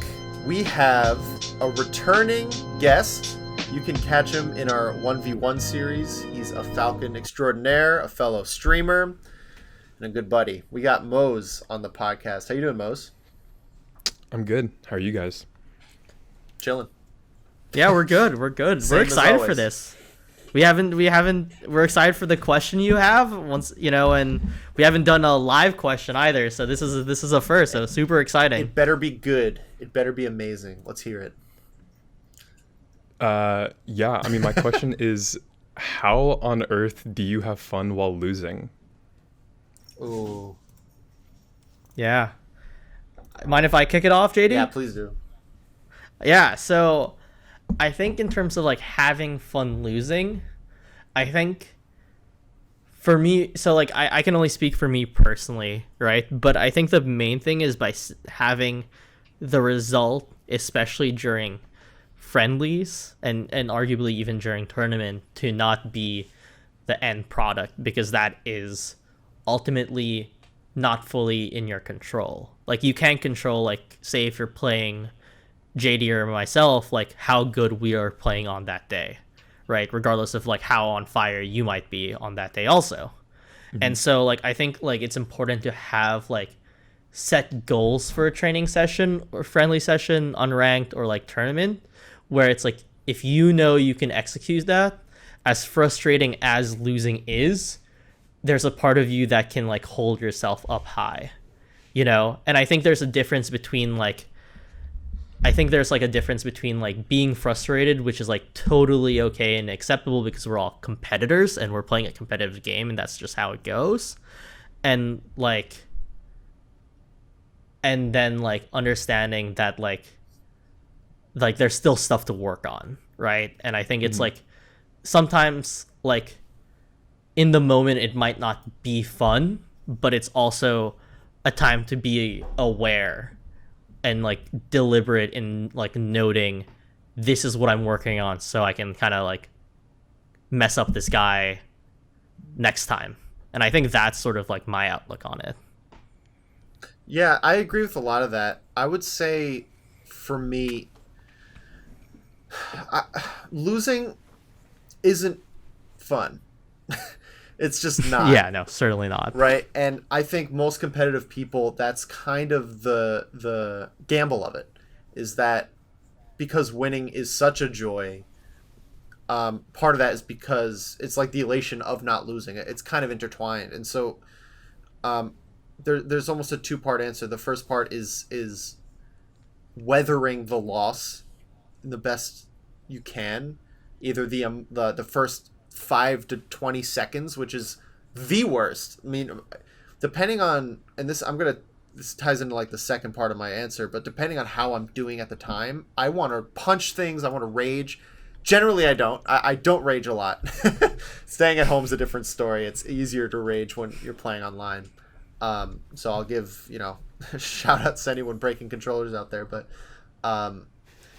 We have a returning guest. You can catch him in our 1v1 series. He's a Falcon extraordinaire, a fellow streamer, and a good buddy. We got Mose on the podcast. How you doing, Mose? I'm good. How are you guys? Chilling. Yeah, we're good. We're excited for this. We're excited for the question you have once, you know, and we haven't done a live question either. So this is a first. So super exciting. It better be good. It better be amazing. Let's hear it. Yeah. I mean, my question is, how on earth do you have fun while losing? Ooh. Yeah. Mind if I kick it off, JD? Yeah, please do. Yeah, so I think in terms of like having fun losing, I think for me, so like I can only speak for me personally, right? But I think the main thing is by having the result, especially during friendlies and arguably even during tournament, to not be the end product, because that is ultimately not fully in your control. Like you can't control, like say if you're playing JD or myself, like how good we are playing on that day, right? Regardless of like how on fire you might be on that day also. And so like I think like it's important to have like set goals for a training session or friendly session, unranked or like tournament, where it's like if you know you can execute that, as frustrating as losing is, there's a part of you that can like hold yourself up high, you know? And I think there's a difference between like being frustrated, which is like totally okay and acceptable because we're all competitors and we're playing a competitive game and that's just how it goes. And then like understanding that like there's still stuff to work on, right? And I think it's like sometimes like in the moment it might not be fun, but it's also a time to be aware and like deliberate in like noting this is what I'm working on so I can kind of like mess up this guy next time. And I think that's sort of like my outlook on it. Yeah, I agree with a lot of that. I would say for me, losing isn't fun. It's just not. Yeah, no, certainly not. Right? And I think most competitive people, that's kind of the gamble of it, is that because winning is such a joy, part of that is because it's like the elation of not losing it. It's kind of intertwined. And so there's almost a two-part answer. The first part is weathering the loss in the best you can, either the first 5 to 20 seconds, which is the worst. I mean, depending on, and this ties into like the second part of my answer, but depending on how I'm doing at the time, I want to punch things, I want to rage. Generally, I don't. I don't rage a lot. Staying at home is a different story. It's easier to rage when you're playing online. So I'll give, shout outs to anyone breaking controllers out there, but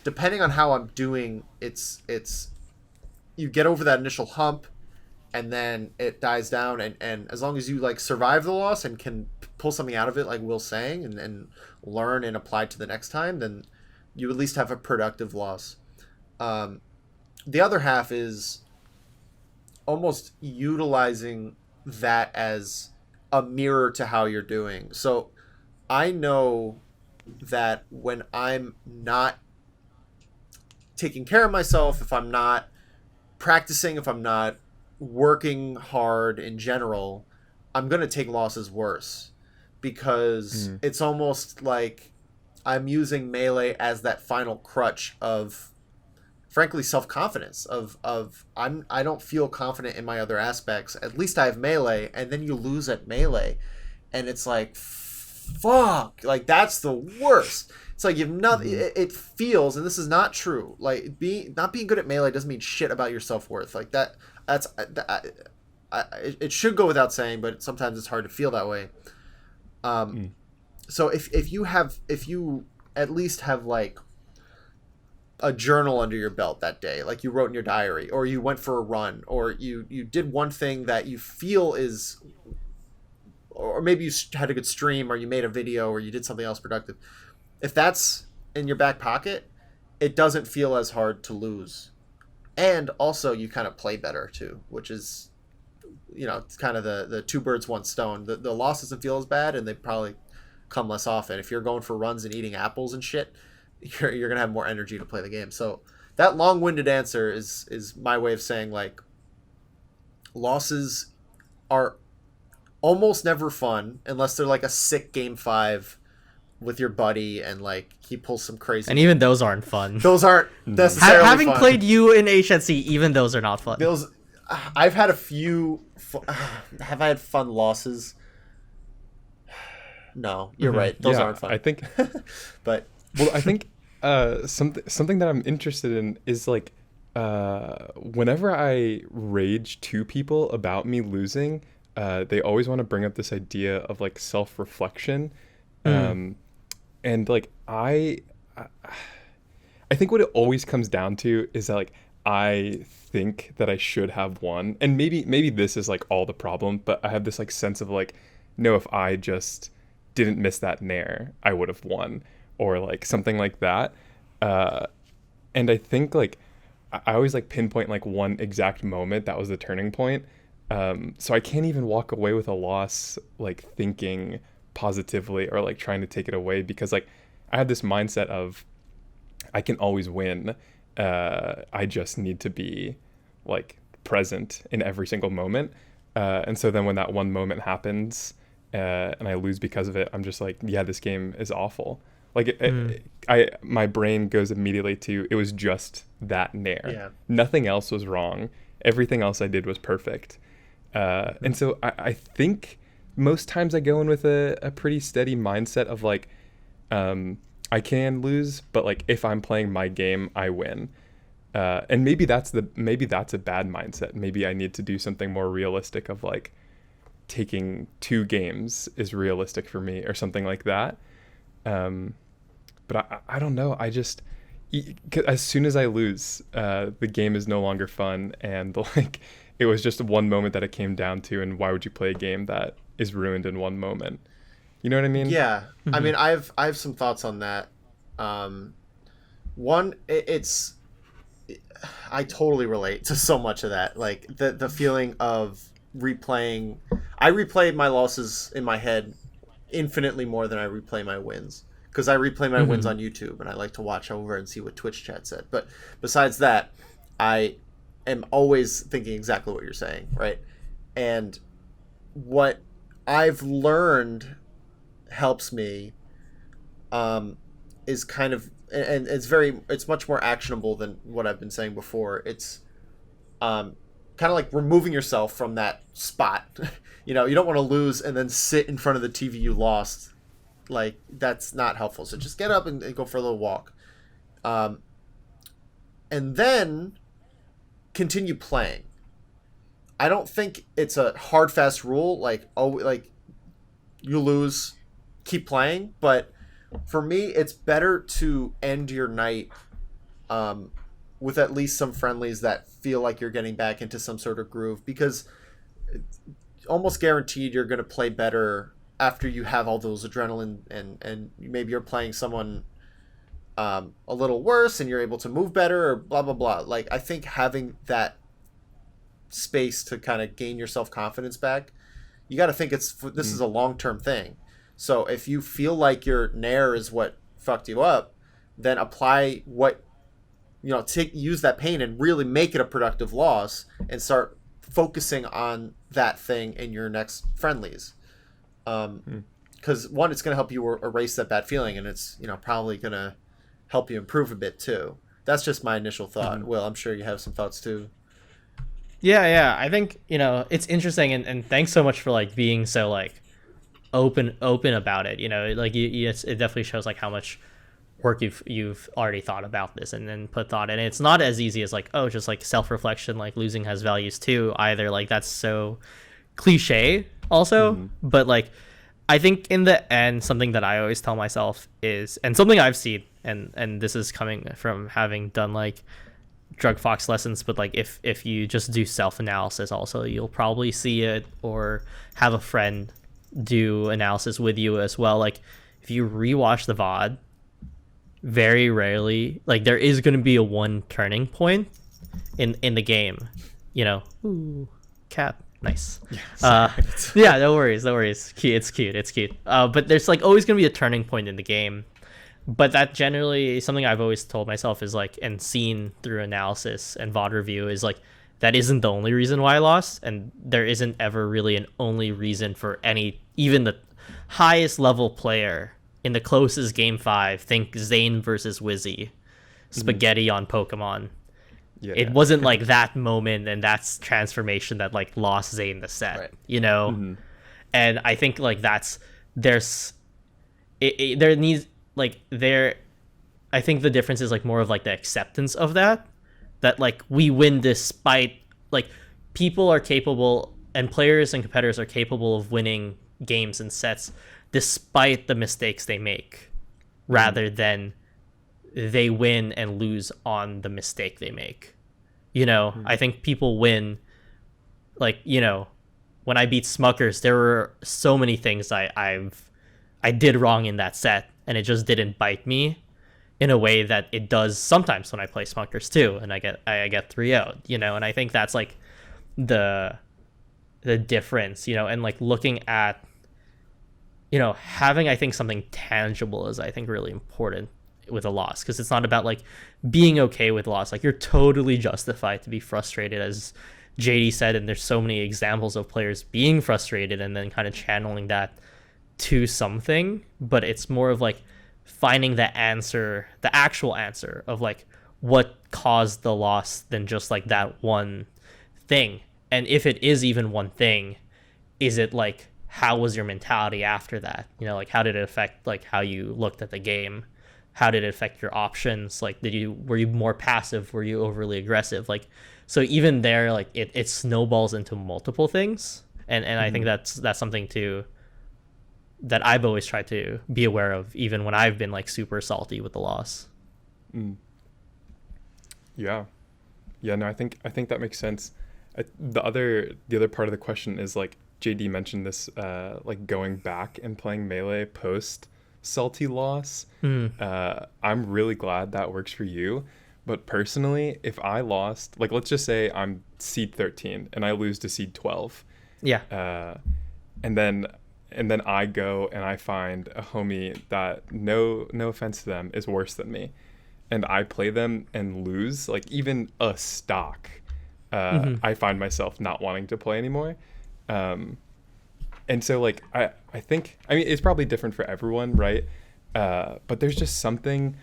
depending on how I'm doing, it's you get over that initial hump and then it dies down, and as long as you like survive the loss and can pull something out of it, like Will's saying, and learn and apply to the next time, then you at least have a productive loss. The other half is almost utilizing that as a mirror to how you're doing. So I know that when I'm not taking care of myself, if I'm not practicing, if I'm not working hard in general, I'm going to take losses worse, because it's almost like I'm using melee as that final crutch of, frankly, self-confidence of I don't feel confident in my other aspects. At least I have melee, and then you lose at melee and it's like, fuck, like that's the worst. It's like you've nothing. It feels, and this is not true, like not being good at melee doesn't mean shit about your self-worth. Like it should go without saying, but sometimes it's hard to feel that way. So if you at least have like a journal under your belt that day, like you wrote in your diary, or you went for a run, or you did one thing that you feel is, or maybe you had a good stream, or you made a video, or you did something else productive. If that's in your back pocket, it doesn't feel as hard to lose. And also you kind of play better too, which is, it's kind of the two birds, one stone. The loss doesn't feel as bad, and they probably come less often. If you're going for runs and eating apples and shit, you're gonna have more energy to play the game. So that long-winded answer is my way of saying, like, losses are almost never fun unless they're like a sick game 5 with your buddy and like he pulls some crazy, and even those aren't fun. Those aren't necessarily having fun. Played you in HNC, even those are not fun. I've had a few have I had fun losses? No, you're right, those aren't fun. I think but well, I think something that I'm interested in is like whenever I rage to people about me losing, they always want to bring up this idea of like self-reflection. And like I think what it always comes down to is that like I think that I should have won, and maybe this is like all the problem, but I have this like sense of like, no, if I just didn't miss that nair, I would have won, or like something like that. And I think like I always like pinpoint like one exact moment that was the turning point. So I can't even walk away with a loss like thinking positively or like trying to take it away, because like I have this mindset of I can always win. I just need to be like present in every single moment. And so then when that one moment happens and I lose because of it, I'm just like, yeah, this game is awful. Like my brain goes immediately to, it was just that nair. Yeah. Nothing else was wrong. Everything else I did was perfect. And so I think most times I go in with a pretty steady mindset of like, I can lose, but like if I'm playing my game, I win. And maybe that's a bad mindset. Maybe I need to do something more realistic of like taking 2 games is realistic for me or something like that. But I don't know. I just, as soon as I lose, the game is no longer fun. And like, it was just one moment that it came down to. And why would you play a game that is ruined in one moment? You know what I mean? Yeah. I mean, I have some thoughts on that. One, I totally relate to so much of that. Like the feeling of replaying. I replay my losses in my head infinitely more than I replay my wins, because I replay my wins on YouTube and I like to watch over and see what Twitch chat said. But besides that, I am always thinking exactly what you're saying, right? And what I've learned helps me is kind of, and it's much more actionable than what I've been saying before. It's kind of like removing yourself from that spot. You know, you don't want to lose and then sit in front of the TV you lost. Like, that's not helpful. So just get up and go for a little walk. And then continue playing. I don't think it's a hard, fast rule. Like, you lose, keep playing. But for me, it's better to end your night with at least some friendlies that feel like you're getting back into some sort of groove, because almost guaranteed you're going to play better after you have all those adrenaline, and maybe you're playing someone a little worse and you're able to move better or blah, blah, blah. Like, I think having that space to kind of gain your self-confidence back, you got to think this is a long-term thing. So if you feel like your nair is what fucked you up, then apply what, use that pain and really make it a productive loss and start focusing on that thing in your next friendlies. Because one, it's going to help you erase that bad feeling, and it's probably going to help you improve a bit too. That's just my initial thought. Will, I'm sure you have some thoughts too. Yeah. I think it's interesting, and thanks so much for like being so like open about it. Like it definitely shows like how much work you've already thought about this and then put thought in. It's not as easy as like, oh, just like self-reflection, like losing has values too either. Like, that's so cliche also. But like, I think in the end, something that I always tell myself is, and something I've seen, and this is coming from having done like drug fox lessons, but like if you just do self-analysis also, you'll probably see it or have a friend do analysis with you as well. Like, if you rewatch the VOD, very rarely, like, there is going to be a one turning point in the game. Ooh, cat, nice. Yeah, no worries. It's cute. But there's like always going to be a turning point in the game. But that generally, something I've always told myself is like, and seen through analysis and VOD review, is like, that isn't the only reason why I lost, and there isn't ever really an only reason for even the highest level player in the closest game 5. Think Zane versus Wizzy, spaghetti on Pokemon. It wasn't like that moment and that's transformation that like lost Zane the set, right. And I think like there needs like I think the difference is like more of like the acceptance of that like we win despite, like, people are capable, and players and competitors are capable of winning games and sets despite the mistakes they make, rather than they win and lose on the mistake they make. I think people win, like, when I beat Smuckers, there were so many things I did wrong in that set, and it just didn't bite me. in a way that it does sometimes when I play Smuckers too, and I get 3-0'd, you know, and I think that's like the difference, you know, and like looking at, you know, having, I think, something tangible is, I think, really important with a loss, because it's not about like being okay with loss. Like, you're totally justified to be frustrated, as JD said, and there's so many examples of players being frustrated and then kind of channeling that to something, but it's more of like finding the answer, the actual answer of like what caused the loss than just like that one thing. And if it is even one thing, is it like, how was your mentality after that? You know, like, how did it affect like how you looked at the game? How did it affect your options? Like, were you more passive? Were you overly aggressive? Like, so even there, like it snowballs into multiple things. And I think that's something too that I've always tried to be aware of, even when I've been like super salty with the loss. Yeah. No, I think that makes sense. The other part of the question is, like, JD mentioned this, like going back and playing Melee post salty loss. I'm really glad that works for you. But personally, if I lost, like, let's just say I'm seed 13 and I lose to seed 12. Yeah. And then I go and I find a homie that, no offense to them, is worse than me, and I play them and lose, like, even a stock. I find myself not wanting to play anymore. And so, like, I think, I mean, it's probably different for everyone, right? But there's something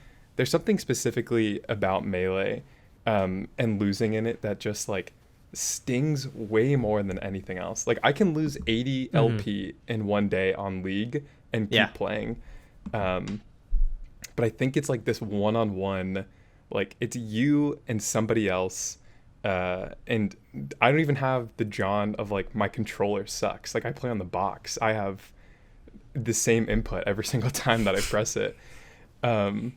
specifically about Melee, and losing in it that just, like, stings way more than anything else. Like, I can lose 80 LP in one day on League and keep playing. But I think it's like this one-on-one, like, it's you and somebody else. And I don't even have the John of, like, my controller sucks. Like, I play on the box. I have the same input every single time that I press it. And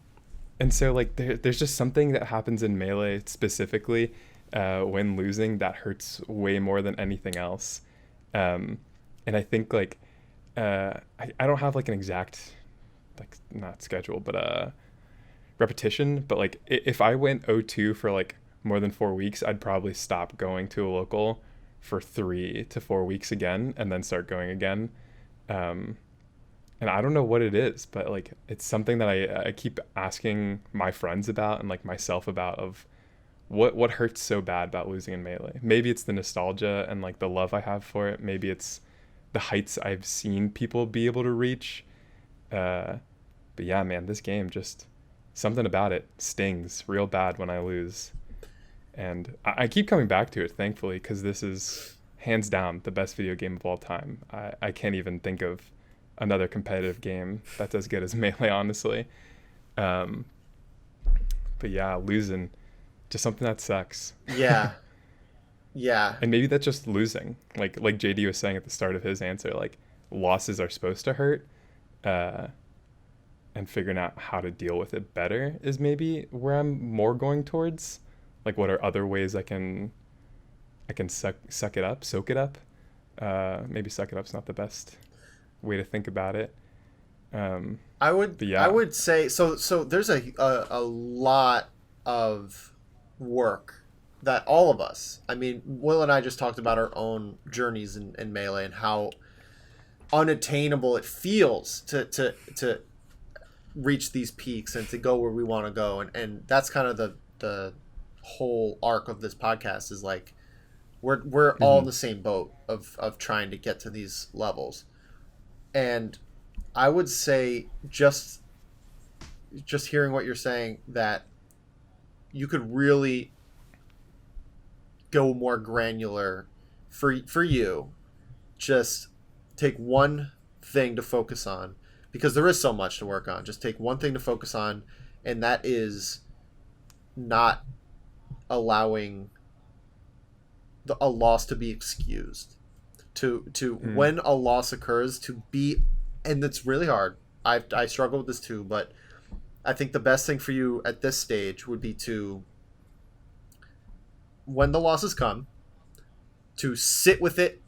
so, like, there's just something that happens in Melee specifically when losing that hurts way more than anything else. And I think, like, I don't have, like, an exact, like, not schedule, but repetition. But, like, if I went 0-2 for, like, more than 4 weeks, I'd probably stop going to a local for 3 to 4 weeks again, and then start going again. And I don't know what it is, but, like, it's something that I keep asking my friends about, and, like, myself about, of what hurts so bad about losing in Melee. Maybe it's the nostalgia and, like, the love I have for it. Maybe it's the heights I've seen people be able to reach. But yeah, man, this game, just something about it stings real bad when I lose. And I keep coming back to it, thankfully, because this is hands down the best video game of all time. I can't even think of another competitive game that's as good as Melee, honestly. But yeah, losing, just something that sucks. Yeah. And maybe that's just losing. Like JD was saying at the start of his answer, like, losses are supposed to hurt. And figuring out how to deal with it better is maybe where I'm more going towards. Like, what are other ways I can soak it up. Maybe suck it up's not the best way to think about it. I would say so there's a lot of work that all of us, I mean, Will and I just talked about our own journeys in Melee and how unattainable it feels to reach these peaks and to go where we want to go, and that's kind of the whole arc of this podcast, is like we're all in the same boat of trying to get to these levels. And I would say, just hearing what you're saying, that you could really go more granular for you. Just take one thing to focus on, because there is so much to work on. Just take one thing to focus on, and that is not allowing a loss to be excused. When a loss occurs, to be, and it's really hard. I struggle with this too, but I think the best thing for you at this stage would be to, when the losses come, to sit with it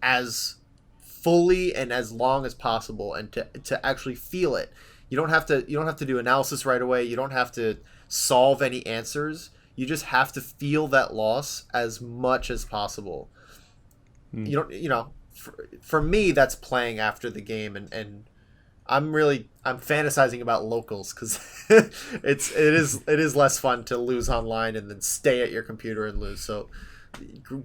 as fully and as long as possible, and to actually feel it. You don't have to do analysis right away. You don't have to solve any answers. You just have to feel that loss as much as possible. You don't, for me, that's playing after the game, and I'm fantasizing about locals because it is less fun to lose online and then stay at your computer and lose. So,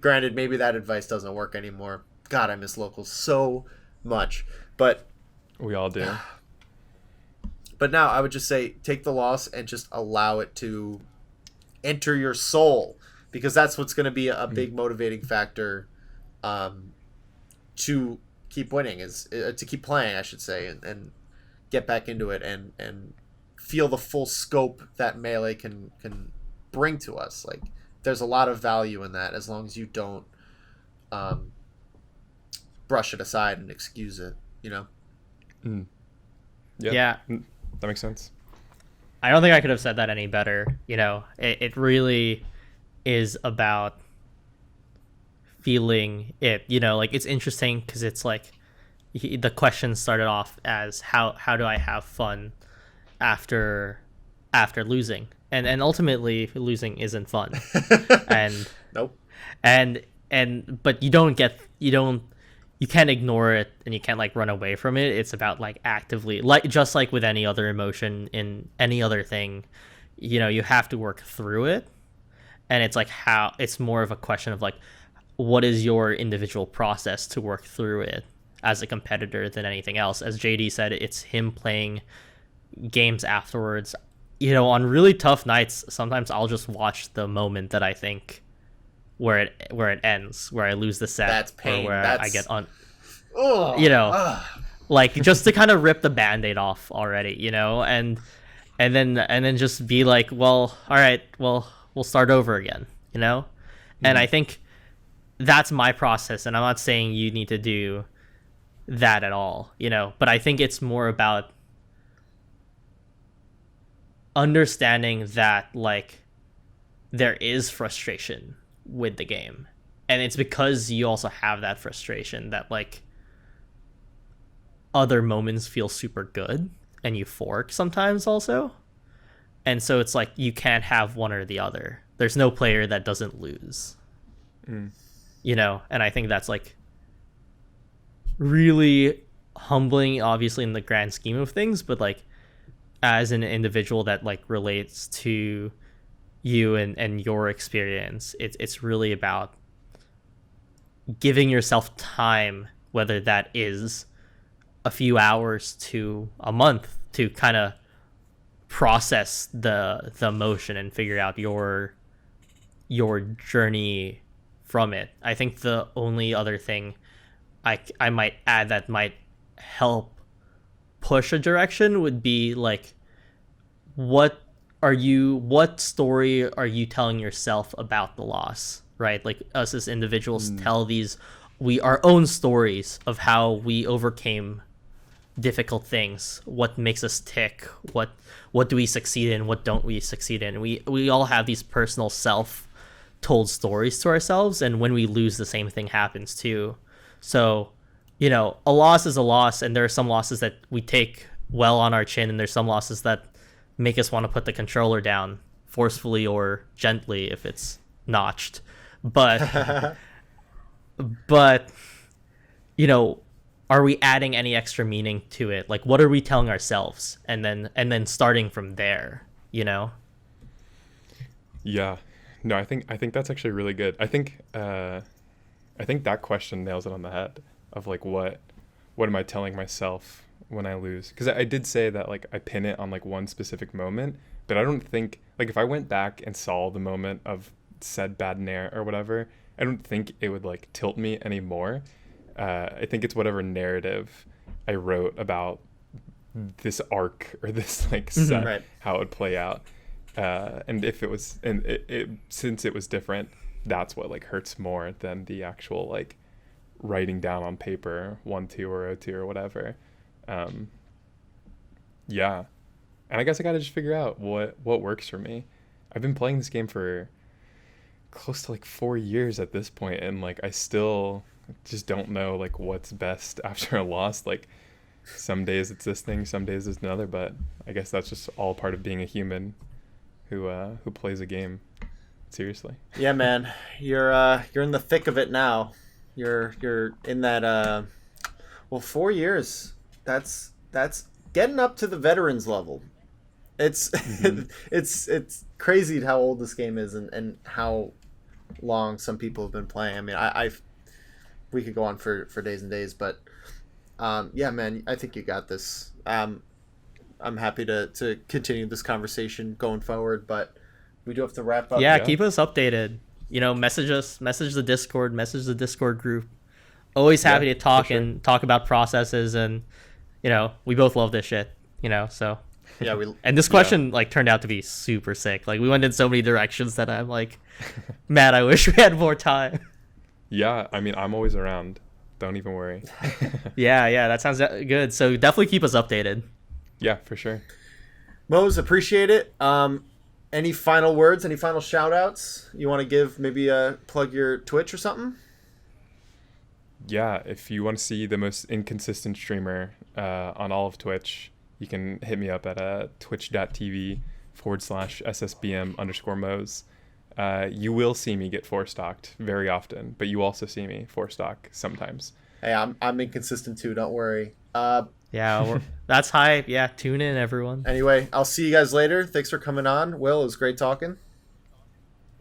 granted, maybe that advice doesn't work anymore. God, I miss locals so much, but We all do. But now I would just say take the loss and just allow it to enter your soul, because that's what's going to be a big motivating factor to keep winning, is to keep playing, I should say, and get back into it and feel the full scope that Melee can bring to us. Like, there's a lot of value in that as long as you don't brush it aside and excuse it, Yeah. That makes sense. I don't think I could have said that any better. It really is about feeling it. Like, it's interesting because it's like the question started off as how do I have fun after losing, and ultimately losing isn't fun. And Nope. and but you can't ignore it, and you can't like run away from it. It's about like actively, like just like with any other emotion in any other thing, you have to work through it. And it's like how it's more of a question of like, what is your individual process to work through it as a competitor than anything else. As JD said, it's him playing games afterwards. On really tough nights, sometimes I'll just watch the moment that I think where it ends, where I lose the set. That's pain. Or where I get on. Ugh. Like, just to kind of rip the Band-Aid off already, and then just be like, well, all right, well, we'll start over again, And I think that's my process, and I'm not saying you need to do that at all, but I think it's more about understanding that, like, there is frustration with the game, and it's because you also have that frustration that, like, other moments feel super good and euphoric sometimes also. And so it's like you can't have one or the other. There's no player that doesn't lose. And I think that's like really humbling, obviously, in the grand scheme of things, but like as an individual that like relates to you and your experience, it's really about giving yourself time, whether that is a few hours to a month, to kind of process the emotion and figure out your journey from it. I think the only other thing I might add that might help push a direction would be like, what story are you telling yourself about the loss, right? Like, us as individuals tell our own stories of how we overcame difficult things, what makes us tick, what do we succeed in, what don't we succeed in. We all have these personal self-told stories to ourselves, and when we lose, the same thing happens too. So, a loss is a loss, and there are some losses that we take well on our chin, and there's some losses that make us want to put the controller down forcefully or gently if it's notched. But are we adding any extra meaning to it? Like, what are we telling ourselves? And then starting from there, Yeah. No, I think that's actually really good. I think that question nails it on the head of like, what am I telling myself when I lose? Because I did say that, like, I pin it on like one specific moment, but I don't think, like, if I went back and saw the moment of said bad nair or whatever, I don't think it would like tilt me anymore. I think it's whatever narrative I wrote about this arc or this like set, Right. how it would play out. And if it was, and it since it was different, that's what like hurts more than the actual like writing down on paper 1-2 or 0-2 or whatever. Yeah. And I guess I gotta just figure out what works for me. I've been playing this game for close to like 4 years at this point, and like I still just don't know like what's best after a loss. Like, Some days it's this thing, some days it's another, but I guess that's just all part of being a human who plays a game. Seriously. Yeah, man, you're in the thick of it now. You're in that 4 years. That's getting up to the veterans level. It's it's crazy how old this game is and how long some people have been playing. I mean, we could go on for days and days, but yeah, man, I think you got this. I'm happy to continue this conversation going forward, but we do have to wrap up. Yeah, keep us updated. Message us, message the Discord group. Always happy to talk and talk about processes, and we both love this shit. So yeah, and this question turned out to be super sick. Like, we went in so many directions that I'm like, man, I wish we had more time. Yeah, I mean, I'm always around. Don't even worry. Yeah, that sounds good. So definitely keep us updated. Yeah, for sure. Mose, appreciate it. Any final words? Any final shout outs you want to give? Maybe plug your Twitch or something? Yeah, if you want to see the most inconsistent streamer on all of Twitch, you can hit me up at twitch.tv/SSBM_Mose. You will see me get 4-stocked very often, but you also see me 4-stock sometimes. Hey, I'm inconsistent too. Don't worry. Yeah, that's hype. Yeah, tune in, everyone. Anyway, I'll see you guys later. Thanks for coming on. Will, it was great talking.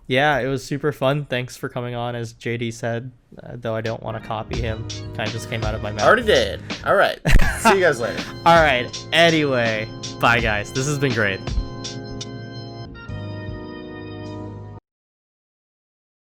Yeah, it was super fun. Thanks for coming on, as JD said, though I don't want to copy him. Kind of just came out of my mouth. Already did. All right. See you guys later. All right. Anyway, bye, guys. This has been great.